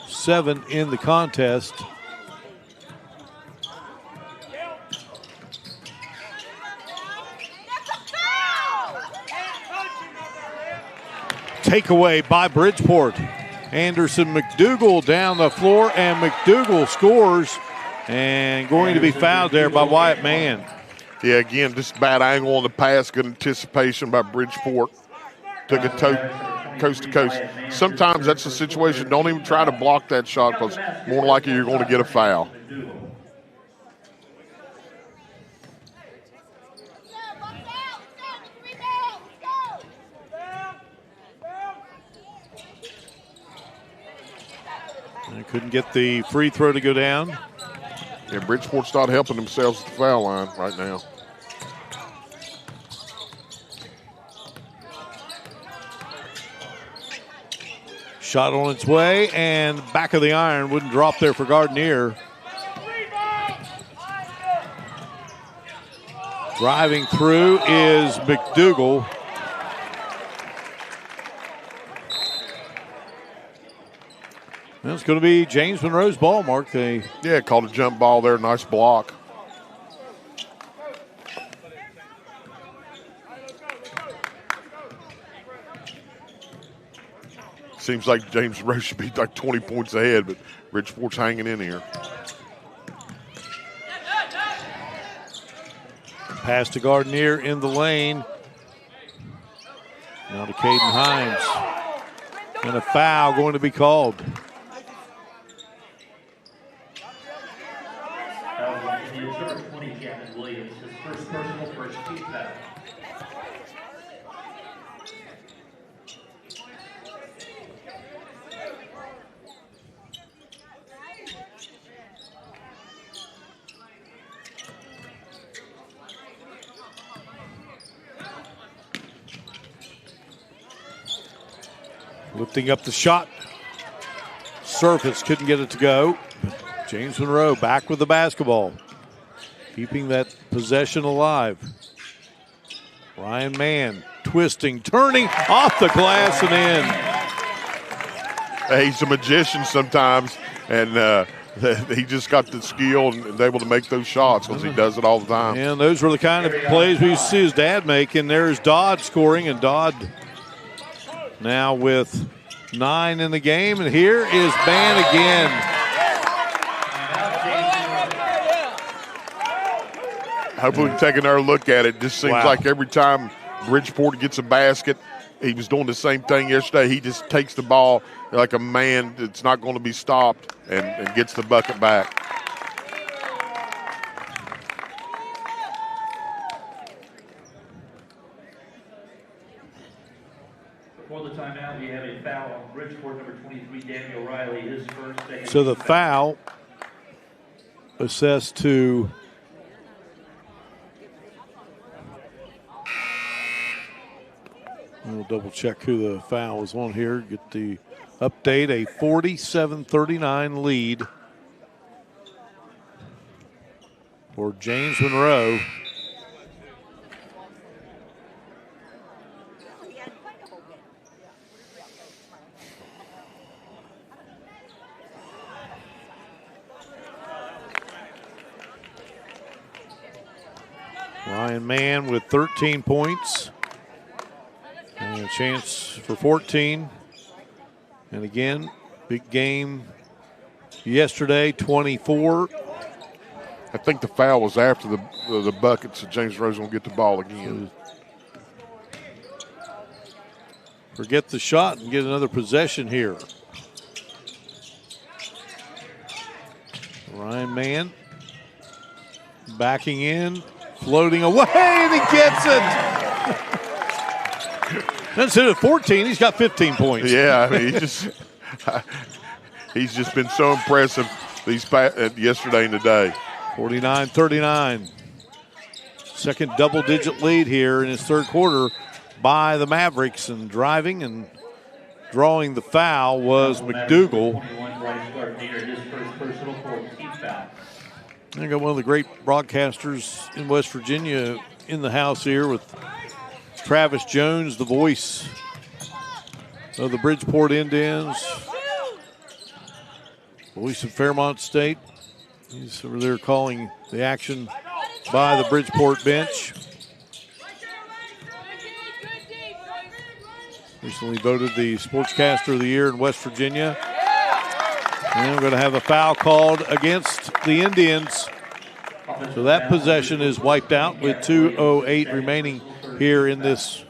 7 in the contest. Takeaway by Bridgeport. Anderson McDougal down the floor, and McDougal scores, and going to be fouled there by Wyatt Mann. Yeah, again, just bad angle on the pass, good anticipation by Bridgeport. Took it coast to coast. Sometimes that's the situation. Don't even try to block that shot because more likely you're going to get a foul. I couldn't get the free throw to go down. Yeah, Bridgeport's not helping themselves at the foul line right now. Shot on its way, and back of the iron wouldn't drop there for Gardner. Driving through is McDougal. Well, it's going to be James Monroe's ball, Mark. Yeah, called a jump ball there. Nice block. Seems like James Monroe should be like 20 points ahead, but Bridgeport's hanging in here. Pass to Gardner in the lane. Now to Caden Hines. And a foul going to be called. Lifting up the shot. Surface couldn't get it to go. James Monroe back with the basketball. Keeping that possession alive. Ryan Mann twisting, turning off the glass and in. He's a magician sometimes, and he just got the skill and is able to make those shots because he does it all the time. And those were the kind of plays we used to see his dad make. And there's Dodd scoring, and Dodd now with 9 in the game, and here is Mann again. Hopefully we can take another look at it. Just seems like every time Bridgeport gets a basket, he was doing the same thing yesterday. He just takes the ball like a man that's not going to be stopped and gets the bucket back. Before the timeout, we have a foul on Bridgeport, number 23, Daniel Riley, his first, second. So the foul assessed to we'll double check who the foul was on here. Get the update. A 47-39 lead for James Monroe. Ryan Mann with 13 points. And a chance for 14. And again, big game yesterday, 24. I think the foul was after the bucket, so James Rose will get the ball again. Forget the shot and get another possession here. Ryan Mann backing in, floating away, and he gets it. Instead of 14, he's got 15 points. Yeah, I mean, he's just been so impressive yesterday and today. 49-39. Second double-digit lead here in his third quarter by the Mavericks, and driving and drawing the foul was McDougal. Bryce Gardner, his first personal 14th foul. I got one of the great broadcasters in West Virginia in the house here with Travis Jones, the voice of the Bridgeport Indians, voice of Fairmont State. He's over there calling the action by the Bridgeport bench. Recently voted the Sportscaster of the Year in West Virginia. And we're going to have a foul called against the Indians. So that possession is wiped out with 2:08 remaining here in this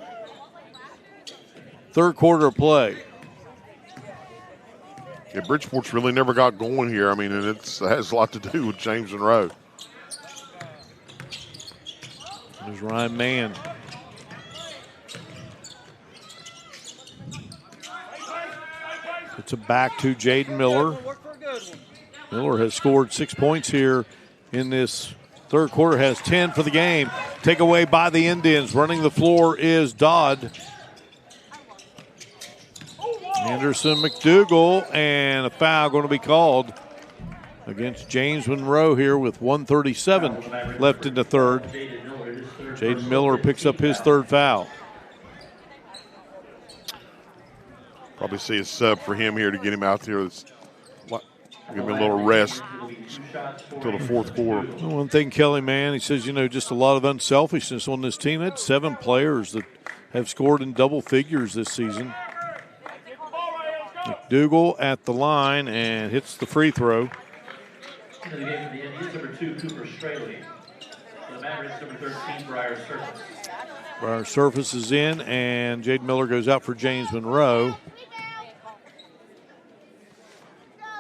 third quarter of play. Yeah, Bridgeport's really never got going here. I mean, and it has a lot to do with James Monroe. There's Ryan Mann. It's a back to Jaden Miller. Miller has scored 6 points here in this third quarter, has 10 for the game. Takeaway by the Indians. Running the floor is Dodd. Anderson McDougal, and a foul going to be called against James Monroe here with 1:37 left in the third. Jaden Miller picks up his third foul. Probably see a sub for him here to get him out there. Give him a little rest until the fourth quarter. One thing, Kelly, man, he says, just a lot of unselfishness on this team. It's 7 players that have scored in double figures this season. McDougal at the line and hits the free throw. Into the game for the Indians, number 2, Cooper Straley. For the Mavericks, number 13, Briar Surface. Briar Surface is in, and Jaden Miller goes out for James Monroe.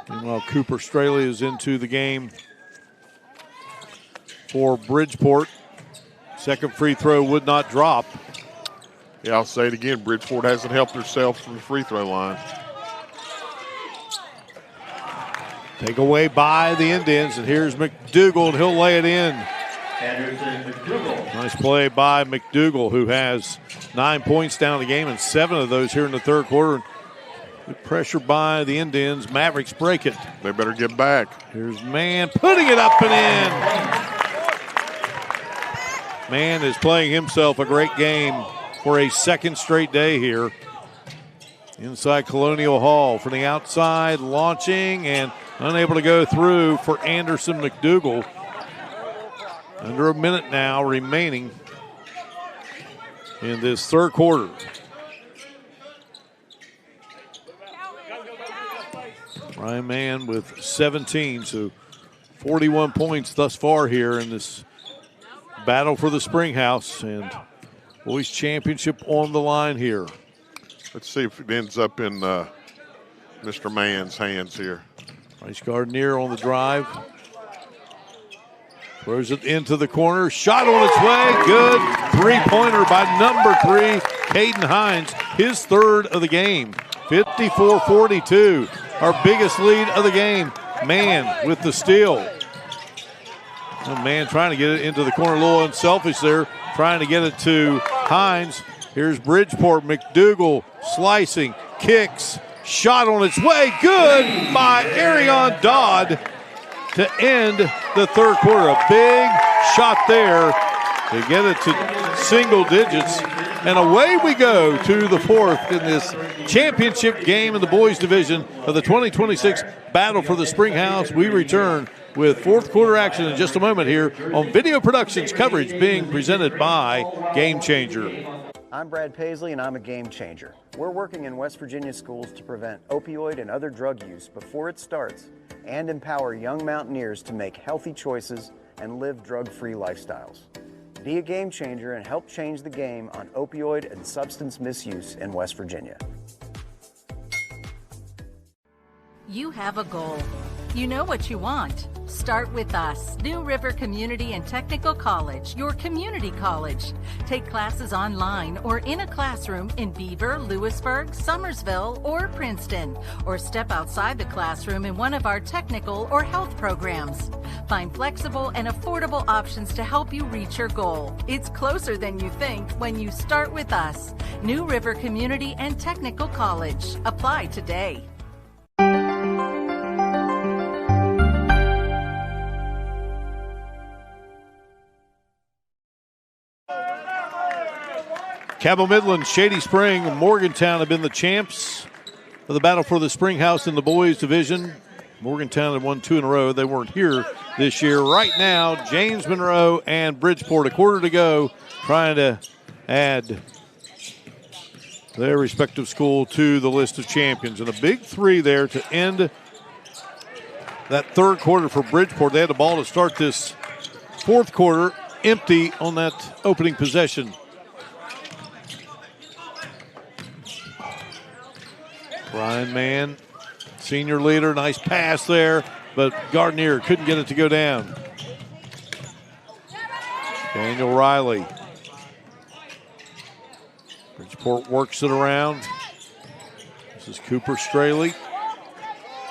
Meanwhile, Cooper Straley is into the game for Bridgeport. Second free throw would not drop. Yeah, I'll say it again. Bridgeport hasn't helped themselves from the free throw line. Take away by the Indians, and here's McDougal, and he'll lay it in. Anderson McDougal. Nice play by McDougal, who has 9 points down the game, and 7 of those here in the third quarter. Good pressure by the Indians. Mavericks break it. They better get back. Here's Mann putting it up and in. Mann is playing himself a great game for a second straight day here. Inside Colonial Hall from the outside, launching and unable to go through for Anderson McDougal. Under a minute now remaining in this third quarter. Ryan Mann with 17, so 41 points thus far here in this battle for the Springhouse, and boys championship on the line here. Let's see if it ends up in Mr. Mann's hands here. Bryce Gardner on the drive. Throws it into the corner. Shot on its way. Good three-pointer by number 3, Caden Hines. His third of the game. 54-42. Our biggest lead of the game. Mann with the steal. Mann trying to get it into the corner. A little unselfish there. Trying to get it to Hines. Here's Bridgeport. McDougal slicing. Kicks. Shot on its way. Good by Arion Dodd to end the third quarter. A big shot there to get it to single digits. And away we go to the fourth in this championship game in the boys division of the 2026 Battle for the Springhouse. We return with fourth quarter action in just a moment here on Video Productions coverage being presented by Game Changer. I'm Brad Paisley, and I'm a game changer. We're working in West Virginia schools to prevent opioid and other drug use before it starts and empower young mountaineers to make healthy choices and live drug-free lifestyles. Be a game changer and help change the game on opioid and substance misuse in West Virginia. You have a goal. You know what you want. Start with us, New River Community and Technical College, your community college. Take classes online or in a classroom in Beaver, Lewisburg, Summersville, or Princeton, or step outside the classroom in one of our technical or health programs. Find flexible and affordable options to help you reach your goal. It's closer than you think when you start with us, New River Community and Technical College. Apply today. Cabell Midland, Shady Spring, and Morgantown have been the champs of the battle for the Springhouse in the boys division. Morgantown had won 2 in a row. They weren't here this year. Right now, James Monroe and Bridgeport, a quarter to go, trying to add their respective school to the list of champions. And a big 3 there to end that third quarter for Bridgeport. They had the ball to start this fourth quarter, empty on that opening possession. Brian Mann, senior leader, nice pass there, but Gardner couldn't get it to go down. Daniel Riley. Bridgeport works it around. This is Cooper Straley.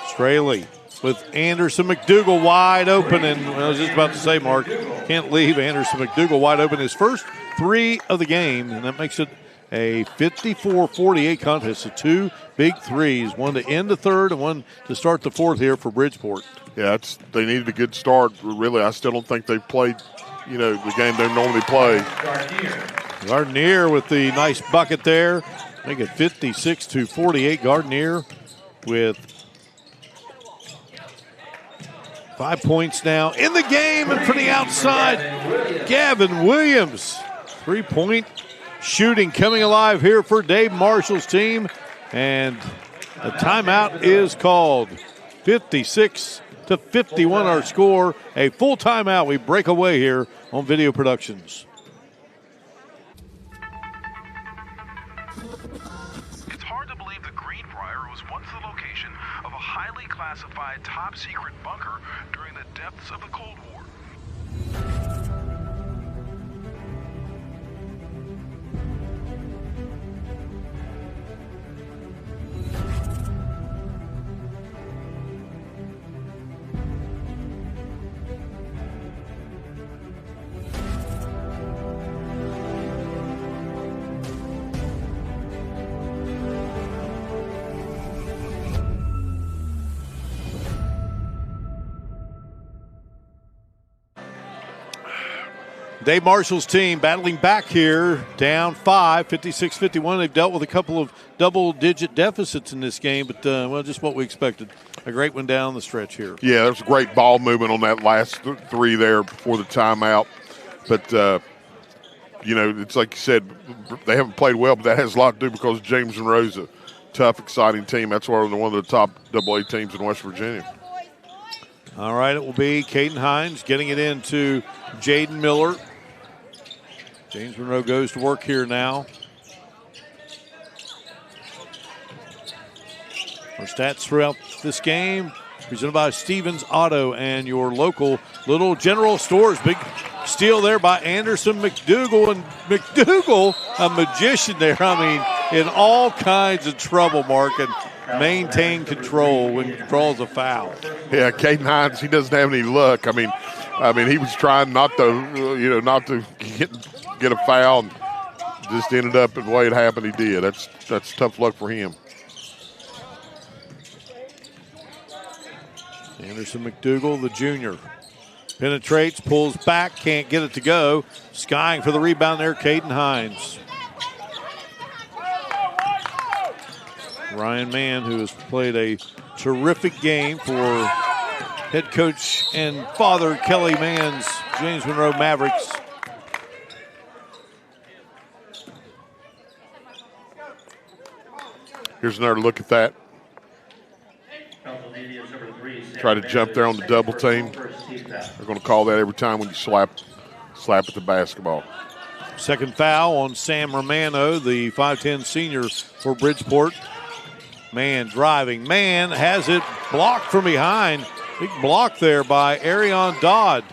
Straley with Anderson McDougal wide open, and I was just about to say, Mark, can't leave Anderson McDougal wide open. His first 3 of the game, and that makes it a 54-48 contest. So 2 big threes, one to end the third and one to start the fourth here for Bridgeport. Yeah, they needed a good start. Really, I still don't think they've played, the game they normally play. Gardner with the nice bucket there. Make it 56-48. Gardner with 5 points now in the game, and from the outside, Gavin Williams. 3-point shooting coming alive here for Dave Marshall's team, and a timeout is called. 56-51 our score. A full timeout. We break away here on Video Productions. It's hard to believe the Greenbrier was once the location of a highly classified top-secret bunker during the depths of the Cold War. Dave Marshall's team battling back here, down 5, 56-51. They've dealt with a couple of double-digit deficits in this game, but, just what we expected. A great one down the stretch here. Yeah, there's a great ball movement on that last 3 there before the timeout. But, it's like you said, they haven't played well, but that has a lot to do because James Monroe's a tough, exciting team. That's why they're one of the top AA teams in West Virginia. All right, it will be Caden Hines getting it into Jaden Miller. James Monroe goes to work here now. Our stats throughout this game presented by Stevens Auto and your local little general stores. Big steal there by Anderson McDougal. And McDougal, a magician there. In all kinds of trouble, Mark, and maintain control when he draws a foul. Yeah, Caden Hines, he doesn't have any luck. He was trying not to get a foul, and just ended up the way it happened. He did. That's tough luck for him. Anderson McDougal, the junior, penetrates, pulls back, can't get it to go. Skying for the rebound there, Caden Hines. Ryan Mann, who has played a terrific game for head coach and father Kelly Mann's James Monroe Mavericks. Here's another look at that. Try to jump there on the double team. They're going to call that every time when you slap at the basketball. Second foul on Sam Romano, the 5'10 senior for Bridgeport. Mann driving. Mann has it blocked from behind. Big block there by Arion Dodd.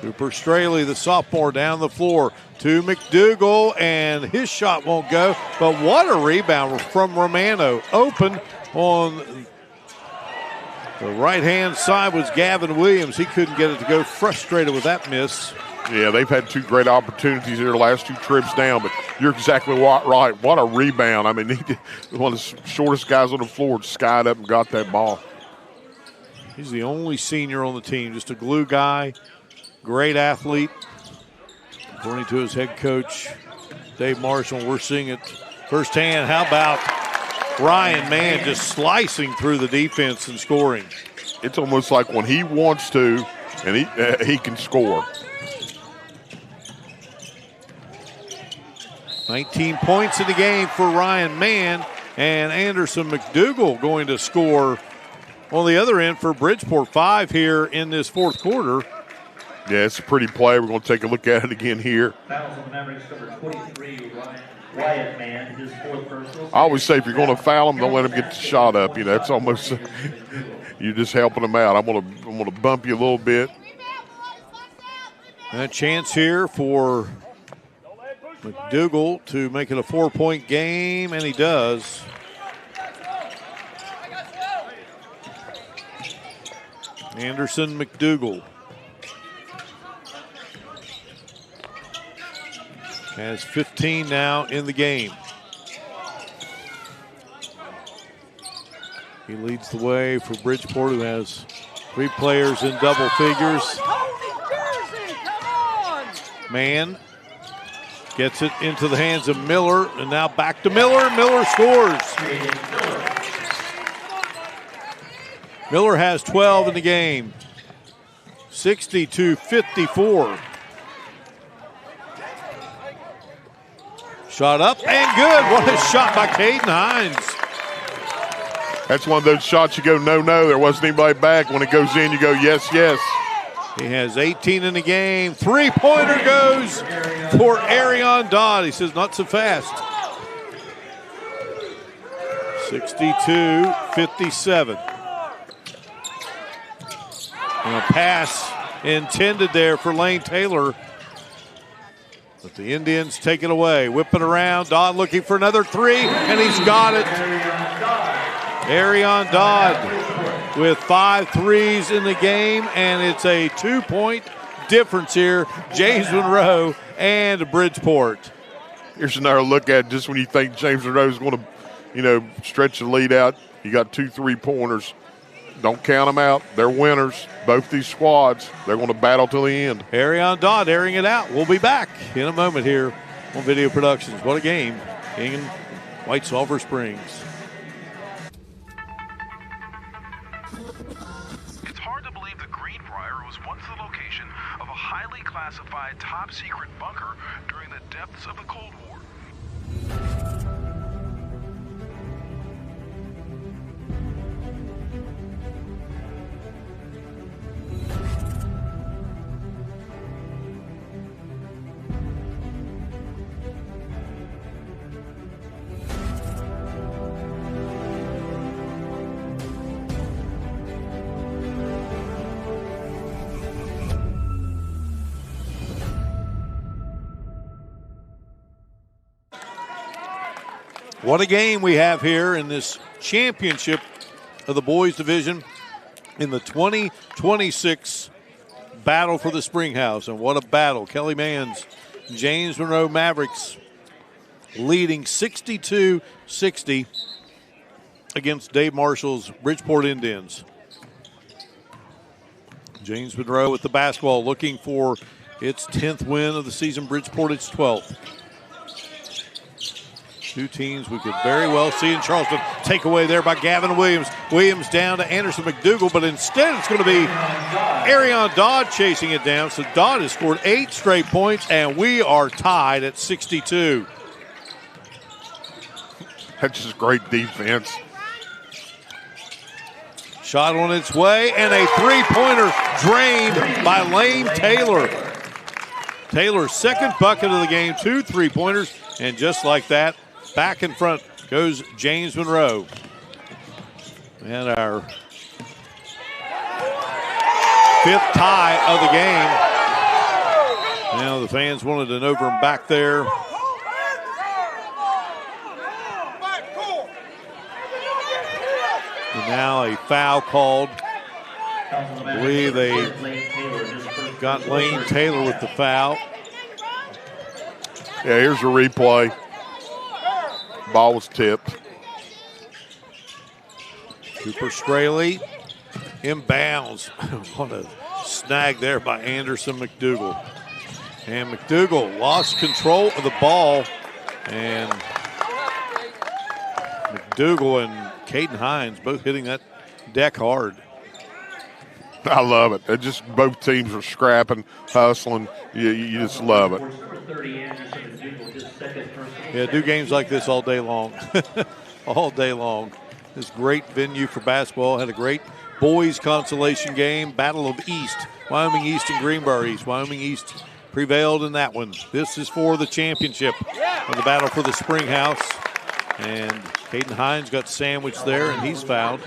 Cooper Straley, the sophomore, down the floor to McDougal, and his shot won't go. But what a rebound from Romano. Open on the right-hand side was Gavin Williams. He couldn't get it to go, frustrated with that miss. Yeah, they've had 2 great opportunities here the last 2 trips down, but you're exactly right. What a rebound. One of the shortest guys on the floor skied up and got that ball. He's the only senior on the team, just a glue guy, great athlete, according to his head coach, Dave Marshall. We're seeing it firsthand. How about Ryan Mann just slicing through the defense and scoring? It's almost like when he wants to, and he can score. 19 points in the game for Ryan Mann, and Anderson McDougal going to score on the other end for Bridgeport. 5 here in this fourth quarter. Yeah, it's a pretty play. We're going to take a look at it again here. Fouls on the Mavericks, number 23, Wyatt Mann, his fourth personal. I always say if you're going to foul him, don't let him get the shot up. You know, it's almost you're just helping him out. I'm going to bump you a little bit. And a chance here for McDougal to make it a 4-point game, and he does. Anderson McDougal has 15 now in the game. He leads the way for Bridgeport, who has 3 players in double figures. Mann gets it into the hands of Miller, and now back to Miller. Miller scores. Miller has 12 in the game. 60-54. Shot up and good. What a shot by Caden Hines. That's one of those shots you go, no. There wasn't anybody back. When it goes in, you go, yes. He has 18 in the game. 3-pointer goes for Arion Dodd. He says, not so fast. 62-57. And a pass intended there for Lane Taylor. But the Indians take it away. Whip it around. Dodd looking for another 3, and he's got it. Arion Dodd with 5 threes in the game, and it's a 2-point difference here. James Monroe and Bridgeport. Here's another look at just when you think James Monroe is going to, stretch the lead out. You got 2 3-pointers. Don't count them out. They're winners. Both these squads, they're going to battle till the end. Arion Dodd airing it out. We'll be back in a moment here on Video Productions. What a game in White Sulphur Springs. It's hard to believe the Greenbrier was once the location of a highly classified top-secret bunker during the depths of the Cold War. What a game we have here in this championship of the boys division in the 2026 battle for the Springhouse. And what a battle. Kelly Mann's James Monroe Mavericks leading 62-60 against Dave Marshall's Bridgeport Indians. James Monroe with the basketball looking for its 10th win of the season. Bridgeport its 12th. 2 teams we could very well see in Charleston. Takeaway there by Gavin Williams. Williams down to Anderson McDougal, but instead it's going to be Arion Dodd chasing it down. So Dodd has scored 8 straight points, and we are tied at 62. That's just great defense. Shot on its way, and a 3-pointer drained by Lane Taylor. Taylor's second bucket of the game, 2 3-pointers, and just like that, back in front goes James Monroe. And our 5th tie of the game. Now the fans wanted an over and back there. And now a foul called. I believe they got Lane Taylor with the foul. Yeah, here's a replay. Ball was tipped. Cooper Straley inbounds. What a snag there by Anderson McDougal. And McDougal lost control of the ball And McDougal and Caden Hines both hitting that deck hard. I love it. It just both teams are scrapping, hustling. You just love it. Yeah, do games like this all day long. All day long. This great venue for basketball. Had a great boys consolation game. Battle of East. Wyoming East and Greenbrier East. Wyoming East prevailed in that one. This is for the championship of the battle for the Springhouse. And Caden Hines got sandwiched there, and he's fouled.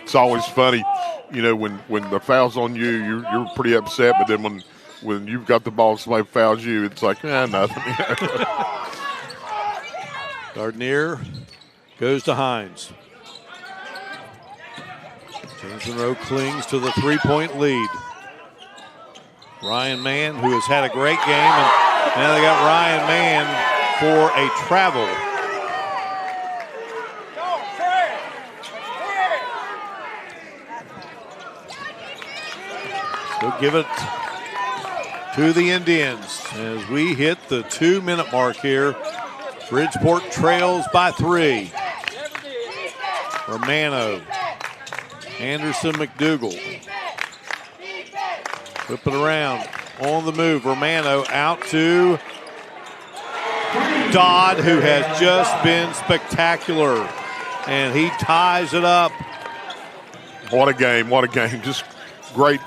It's always funny, you know, when the foul's on you, you're pretty upset. But then when you've got the ball, somebody fouls you, it's like, nothing. Gardner goes to Hines. James Monroe clings to the three-point lead. Ryan Mann, who has had a great game, and now they got Ryan Mann for a travel. So give it to the Indians as we hit the 2-minute mark here. Bridgeport trails by 3. Romano, Anderson, McDougal. Flip it around, on the move. Romano out to Dodd, who has just been spectacular. And he ties it up. What a game, what a game. Just great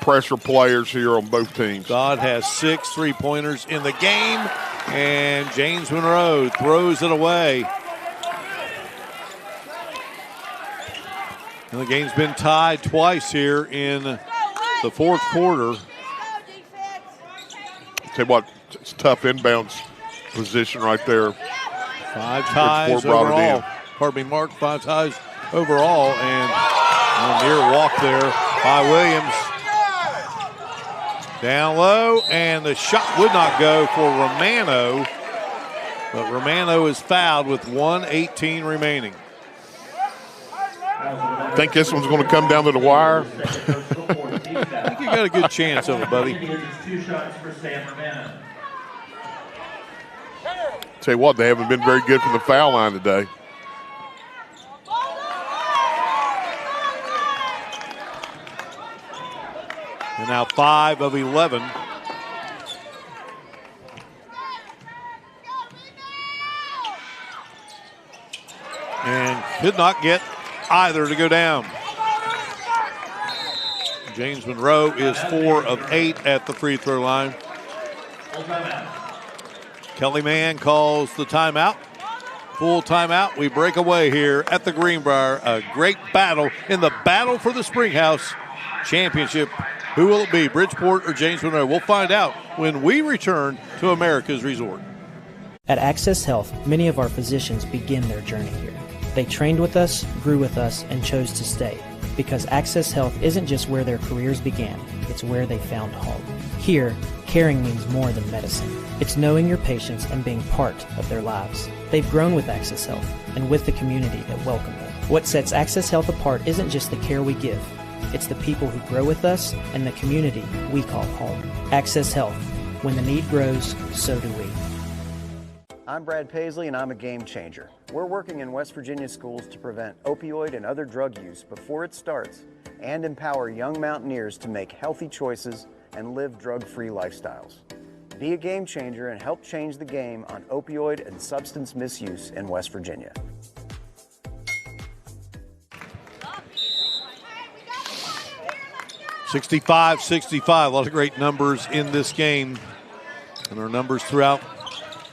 pressure players here on both teams. Dodd has 6 3-pointers in the game, and James Monroe throws it away. And the game's been tied twice here in the fourth quarter. Tell you what, it's a tough inbounds position right there. 5 ties overall. Pardon me, Mark, 5 ties overall, and a near walk there by Williams. Down low, and the shot would not go for Romano, but Romano is fouled with 1:18 remaining. Think this one's going to come down to the wire? I think you got a good chance of it, buddy. Tell you what, they haven't been very good from the foul line today. And now 5 of 11. And could not get either to go down. James Monroe is 4 of 8 at the free throw line. Kelly Mann calls the timeout. Full timeout. We break away here at the Greenbrier. A great battle in the battle for the Springhouse Championship. Who will it be, Bridgeport or James Monroe? We'll find out when we return to America's Resort. At Access Health, many of our physicians begin their journey here. They trained with us, grew with us, and chose to stay. Because Access Health isn't just where their careers began, it's where they found home. Here, caring means more than medicine. It's knowing your patients and being part of their lives. They've grown with Access Health and with the community that welcomed them. What sets Access Health apart isn't just the care we give, it's the people who grow with us and the community we call home. Access Health. When the need grows, so do we. I'm Brad Paisley, and I'm a game changer. We're working in West Virginia schools to prevent opioid and other drug use before it starts and empower young mountaineers to make healthy choices and live drug-free lifestyles. Be a game changer and help change the game on opioid and substance misuse in West Virginia. $65-65. A lot of great numbers in this game. And our numbers throughout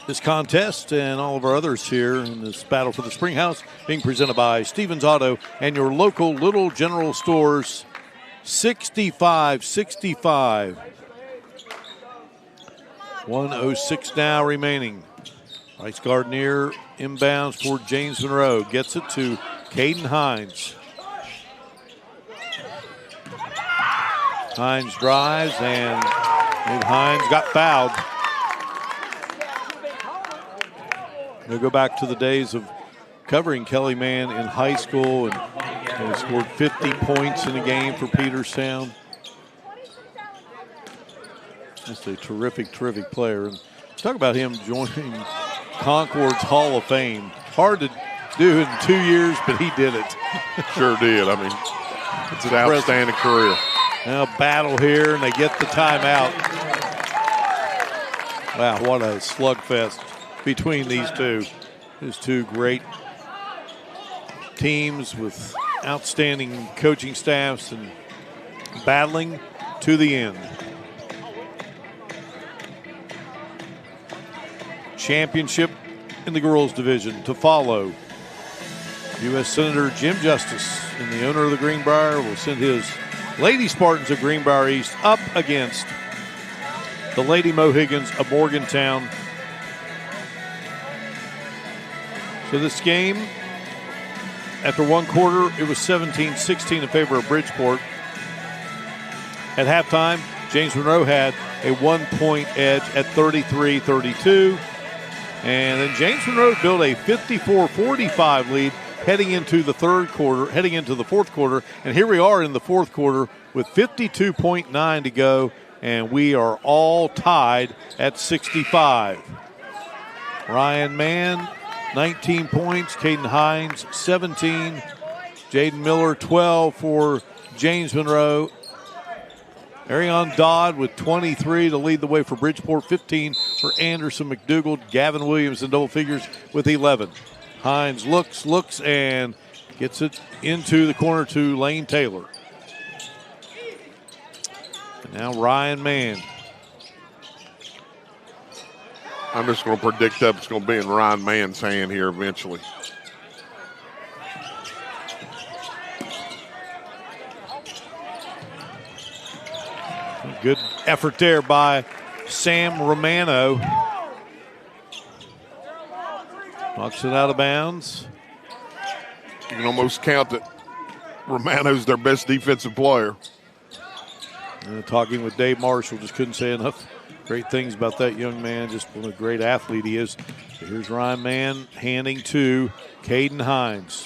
this contest and all of our others here in this battle for the Springhouse being presented by Stevens Auto and your local Little General stores. 65-65. 1:06 now remaining. Bryce Gardner inbounds for James Monroe. Gets it to Caden Hines. Hines drives, and Hines got fouled. We'll go back to the days of covering Kelly Mann in high school, and he scored 50 points in a game for Peterstown. Just a terrific, terrific player. And talk about him joining Concord's Hall of Fame. Hard to do in 2 years, but he did it. Sure did. I mean, it's an outstanding career. Now battle here, and they get the timeout. Wow, what a slugfest between these two. These two great teams with outstanding coaching staffs and battling to the end. Championship in the girls division to follow. U.S. Senator Jim Justice and the owner of the Greenbrier will send his Lady Spartans of Greenbrier East up against the Lady Mohegans of Morgantown. So this game, after one quarter, it was 17-16 in favor of Bridgeport. At halftime, James Monroe had a 1-point edge at 33-32. And then James Monroe built a 54-45 lead heading into the fourth quarter. And here we are in the fourth quarter with 52.9 to go, and we are all tied at 65. Ryan Mann, 19 points. Caden Hines, 17. Jaden Miller, 12 for James Monroe. Arion Dodd with 23 to lead the way for Bridgeport, 15 for Anderson McDougall. Gavin Williams in double figures with 11. Hines looks, and gets it into the corner to Lane Taylor. And now Ryan Mann. I'm just going to predict that it's going to be in Ryan Mann's hand here eventually. Good effort there by Sam Romano. Knocks it out of bounds. You can almost count that Romano's their best defensive player. Talking with Dave Marshall, just couldn't say enough great things about that young man. Just what a great athlete he is. So here's Ryan Mann handing to Caden Hines.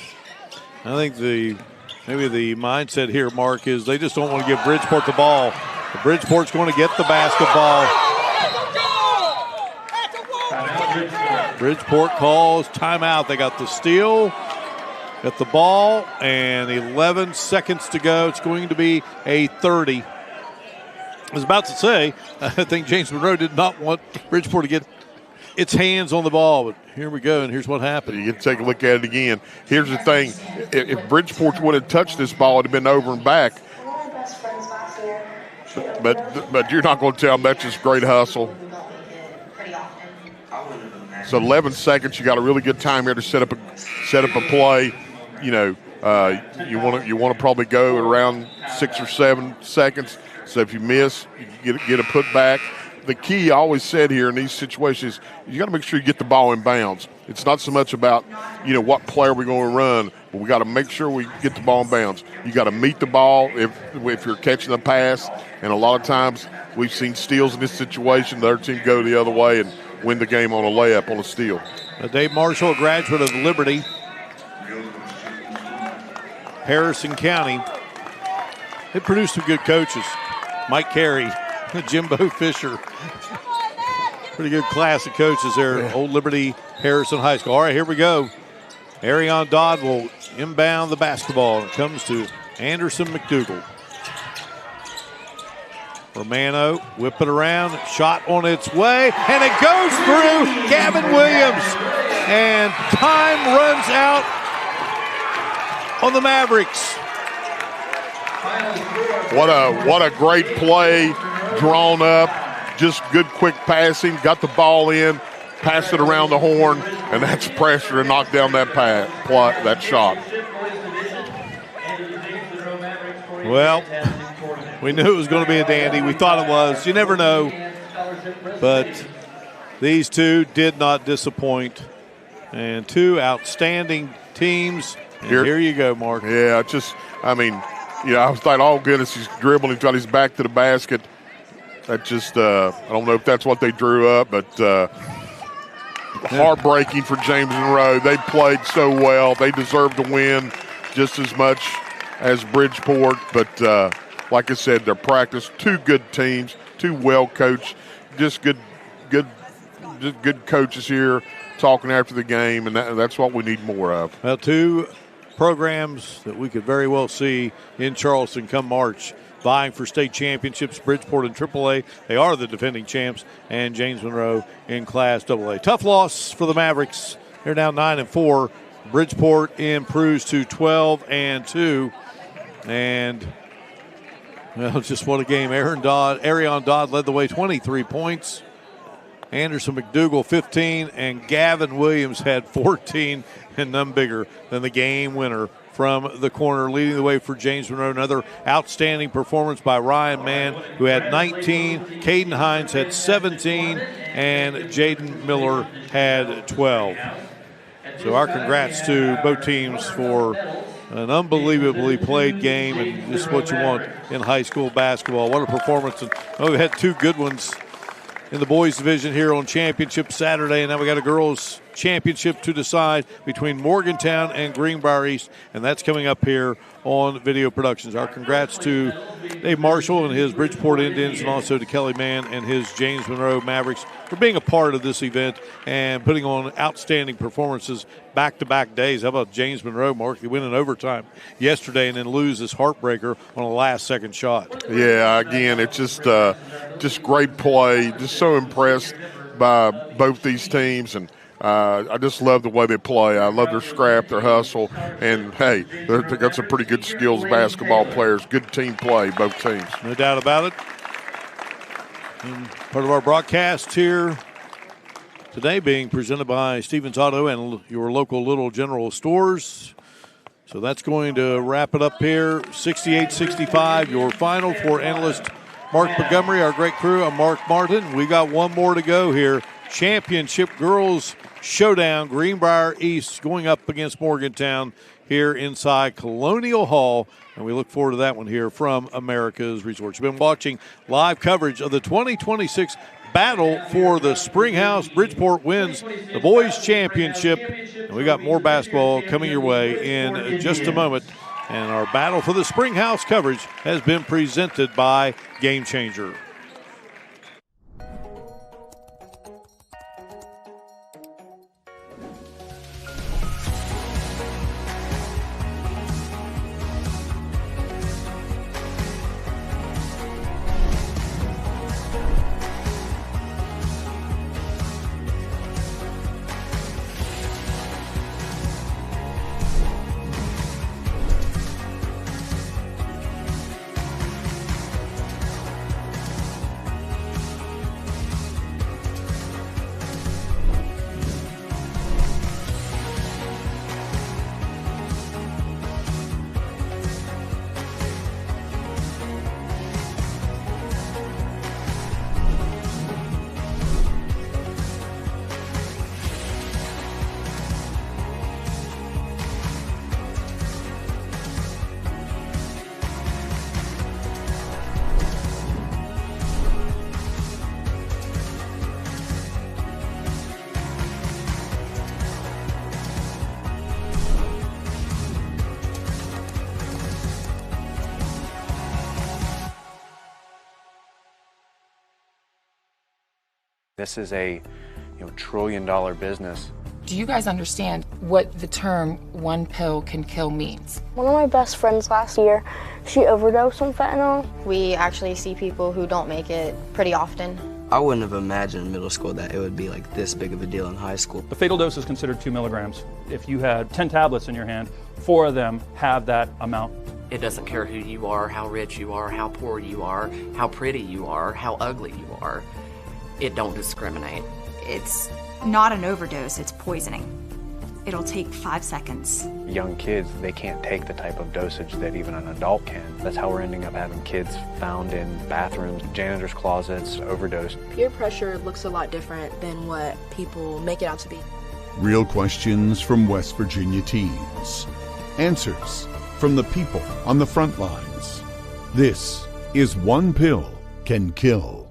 I think maybe the mindset here, Mark, is they just don't want to give Bridgeport the ball. But Bridgeport's going to get the basketball. Bridgeport calls timeout. They got the steal, got the ball, and 11 seconds to go. It's going to be a 30. I was about to say, I think James Monroe did not want Bridgeport to get its hands on the ball, but here we go, and here's what happened. You can take a look at it again. Here's the thing. If Bridgeport would have touched this ball, it would have been over and back. But you're not going to tell them that's just great hustle. So 11 seconds. You got a really good time here to set up a play. You know, you want to probably go around 6 or 7 seconds. So if you miss, you get a putback. The key I always said here in these situations, you got to make sure you get the ball in bounds. It's not so much about, what player we're going to run, but we got to make sure we get the ball in bounds. You got to meet the ball if you're catching a pass, and a lot of times we've seen steals in this situation. The other team go the other way and win the game on a layup, on a steal. Dave Marshall, a graduate of Liberty, Harrison County. They produced some good coaches. Mike Carey, Jimbo Fisher. Pretty good class of coaches there at Old Liberty Harrison High School. All right, here we go. Arion Dodd will inbound the basketball. It comes to Anderson McDougall. Romano, whip it around, shot on its way, and it goes through Gavin Williams. And time runs out on the Mavericks. What a great play, drawn up, just good quick passing, got the ball in, passed it around the horn, and that's pressure to knock down that shot. Well, we knew it was going to be a dandy. We thought it was. You never know. But these two did not disappoint. And two outstanding teams. And here you go, Mark. Yeah, I was like, oh, goodness, he's dribbling. He's got his back to the basket. That just, I don't know if that's what they drew up, but heartbreaking for James Monroe. They played so well. They deserve to win just as much as Bridgeport. But like I said, they're practiced. Two good teams, too well coached. Just good coaches here talking after the game, and that's what we need more of. Well, two programs that we could very well see in Charleston come March, vying for state championships, Bridgeport and AAA. They are the defending champs, and James Monroe in Class AA. Tough loss for the Mavericks. They're now 9-4. Bridgeport improves to 12-2. And, well, just what a game. Arion Dodd led the way, 23 points. Anderson McDougal, 15. And Gavin Williams had 14, and none bigger than the game winner from the corner, leading the way for James Monroe. Another outstanding performance by Ryan Mann, who had 19. Caden Hines had 17. And Jaden Miller had 12. So our congrats to both teams for an unbelievably played game, and just what you want in high school basketball. What a performance. And we had two good ones in the boys division here on Championship Saturday, and now we got a girls championship to decide between Morgantown and Greenbrier East, and that's coming up here on Video Productions. Our congrats to Dave Marshall and his Bridgeport Indians, and also to Kelly Mann and his James Monroe Mavericks for being a part of this event and putting on outstanding performances back-to-back days. How about James Monroe, Mark? They win in overtime yesterday and then lose this heartbreaker on a last-second shot. Yeah, again, it's just great play. Just so impressed by both these teams, and I just love the way they play. I love their scrap, their hustle, and, hey, they got some pretty good skills basketball players. Good team play, both teams. No doubt about it. And part of our broadcast here today being presented by Stevens Auto and your local Little General stores. So that's going to wrap it up here. 68-65, your final for analyst Mark Montgomery, our great crew. I'm Mark Martin. We got one more to go here. Championship Girls Showdown, Greenbrier East going up against Morgantown here inside Colonial Hall, and we look forward to that one here from America's Resorts. You've been watching live coverage of the 2026 battle for the Springhouse. Bridgeport wins the boys championship, and we got more basketball coming your way in just a moment. And our battle for the Springhouse coverage has been presented by Game Changer. This is a trillion-dollar business. Do you guys understand what the term one pill can kill means? One of my best friends last year, she overdosed on fentanyl. We actually see people who don't make it pretty often. I wouldn't have imagined in middle school that it would be like this big of a deal in high school. The fatal dose is considered 2 milligrams. If you had 10 tablets in your hand, 4 of them have that amount. It doesn't care who you are, how rich you are, how poor you are, how pretty you are, how ugly you are. It don't discriminate. It's not an overdose, it's poisoning. It'll take 5 seconds. Young kids, they can't take the type of dosage that even an adult can. That's how we're ending up having kids found in bathrooms, janitors' closets, overdosed. Peer pressure looks a lot different than what people make it out to be. Real questions from West Virginia teens. Answers from the people on the front lines. This is One Pill Can Kill.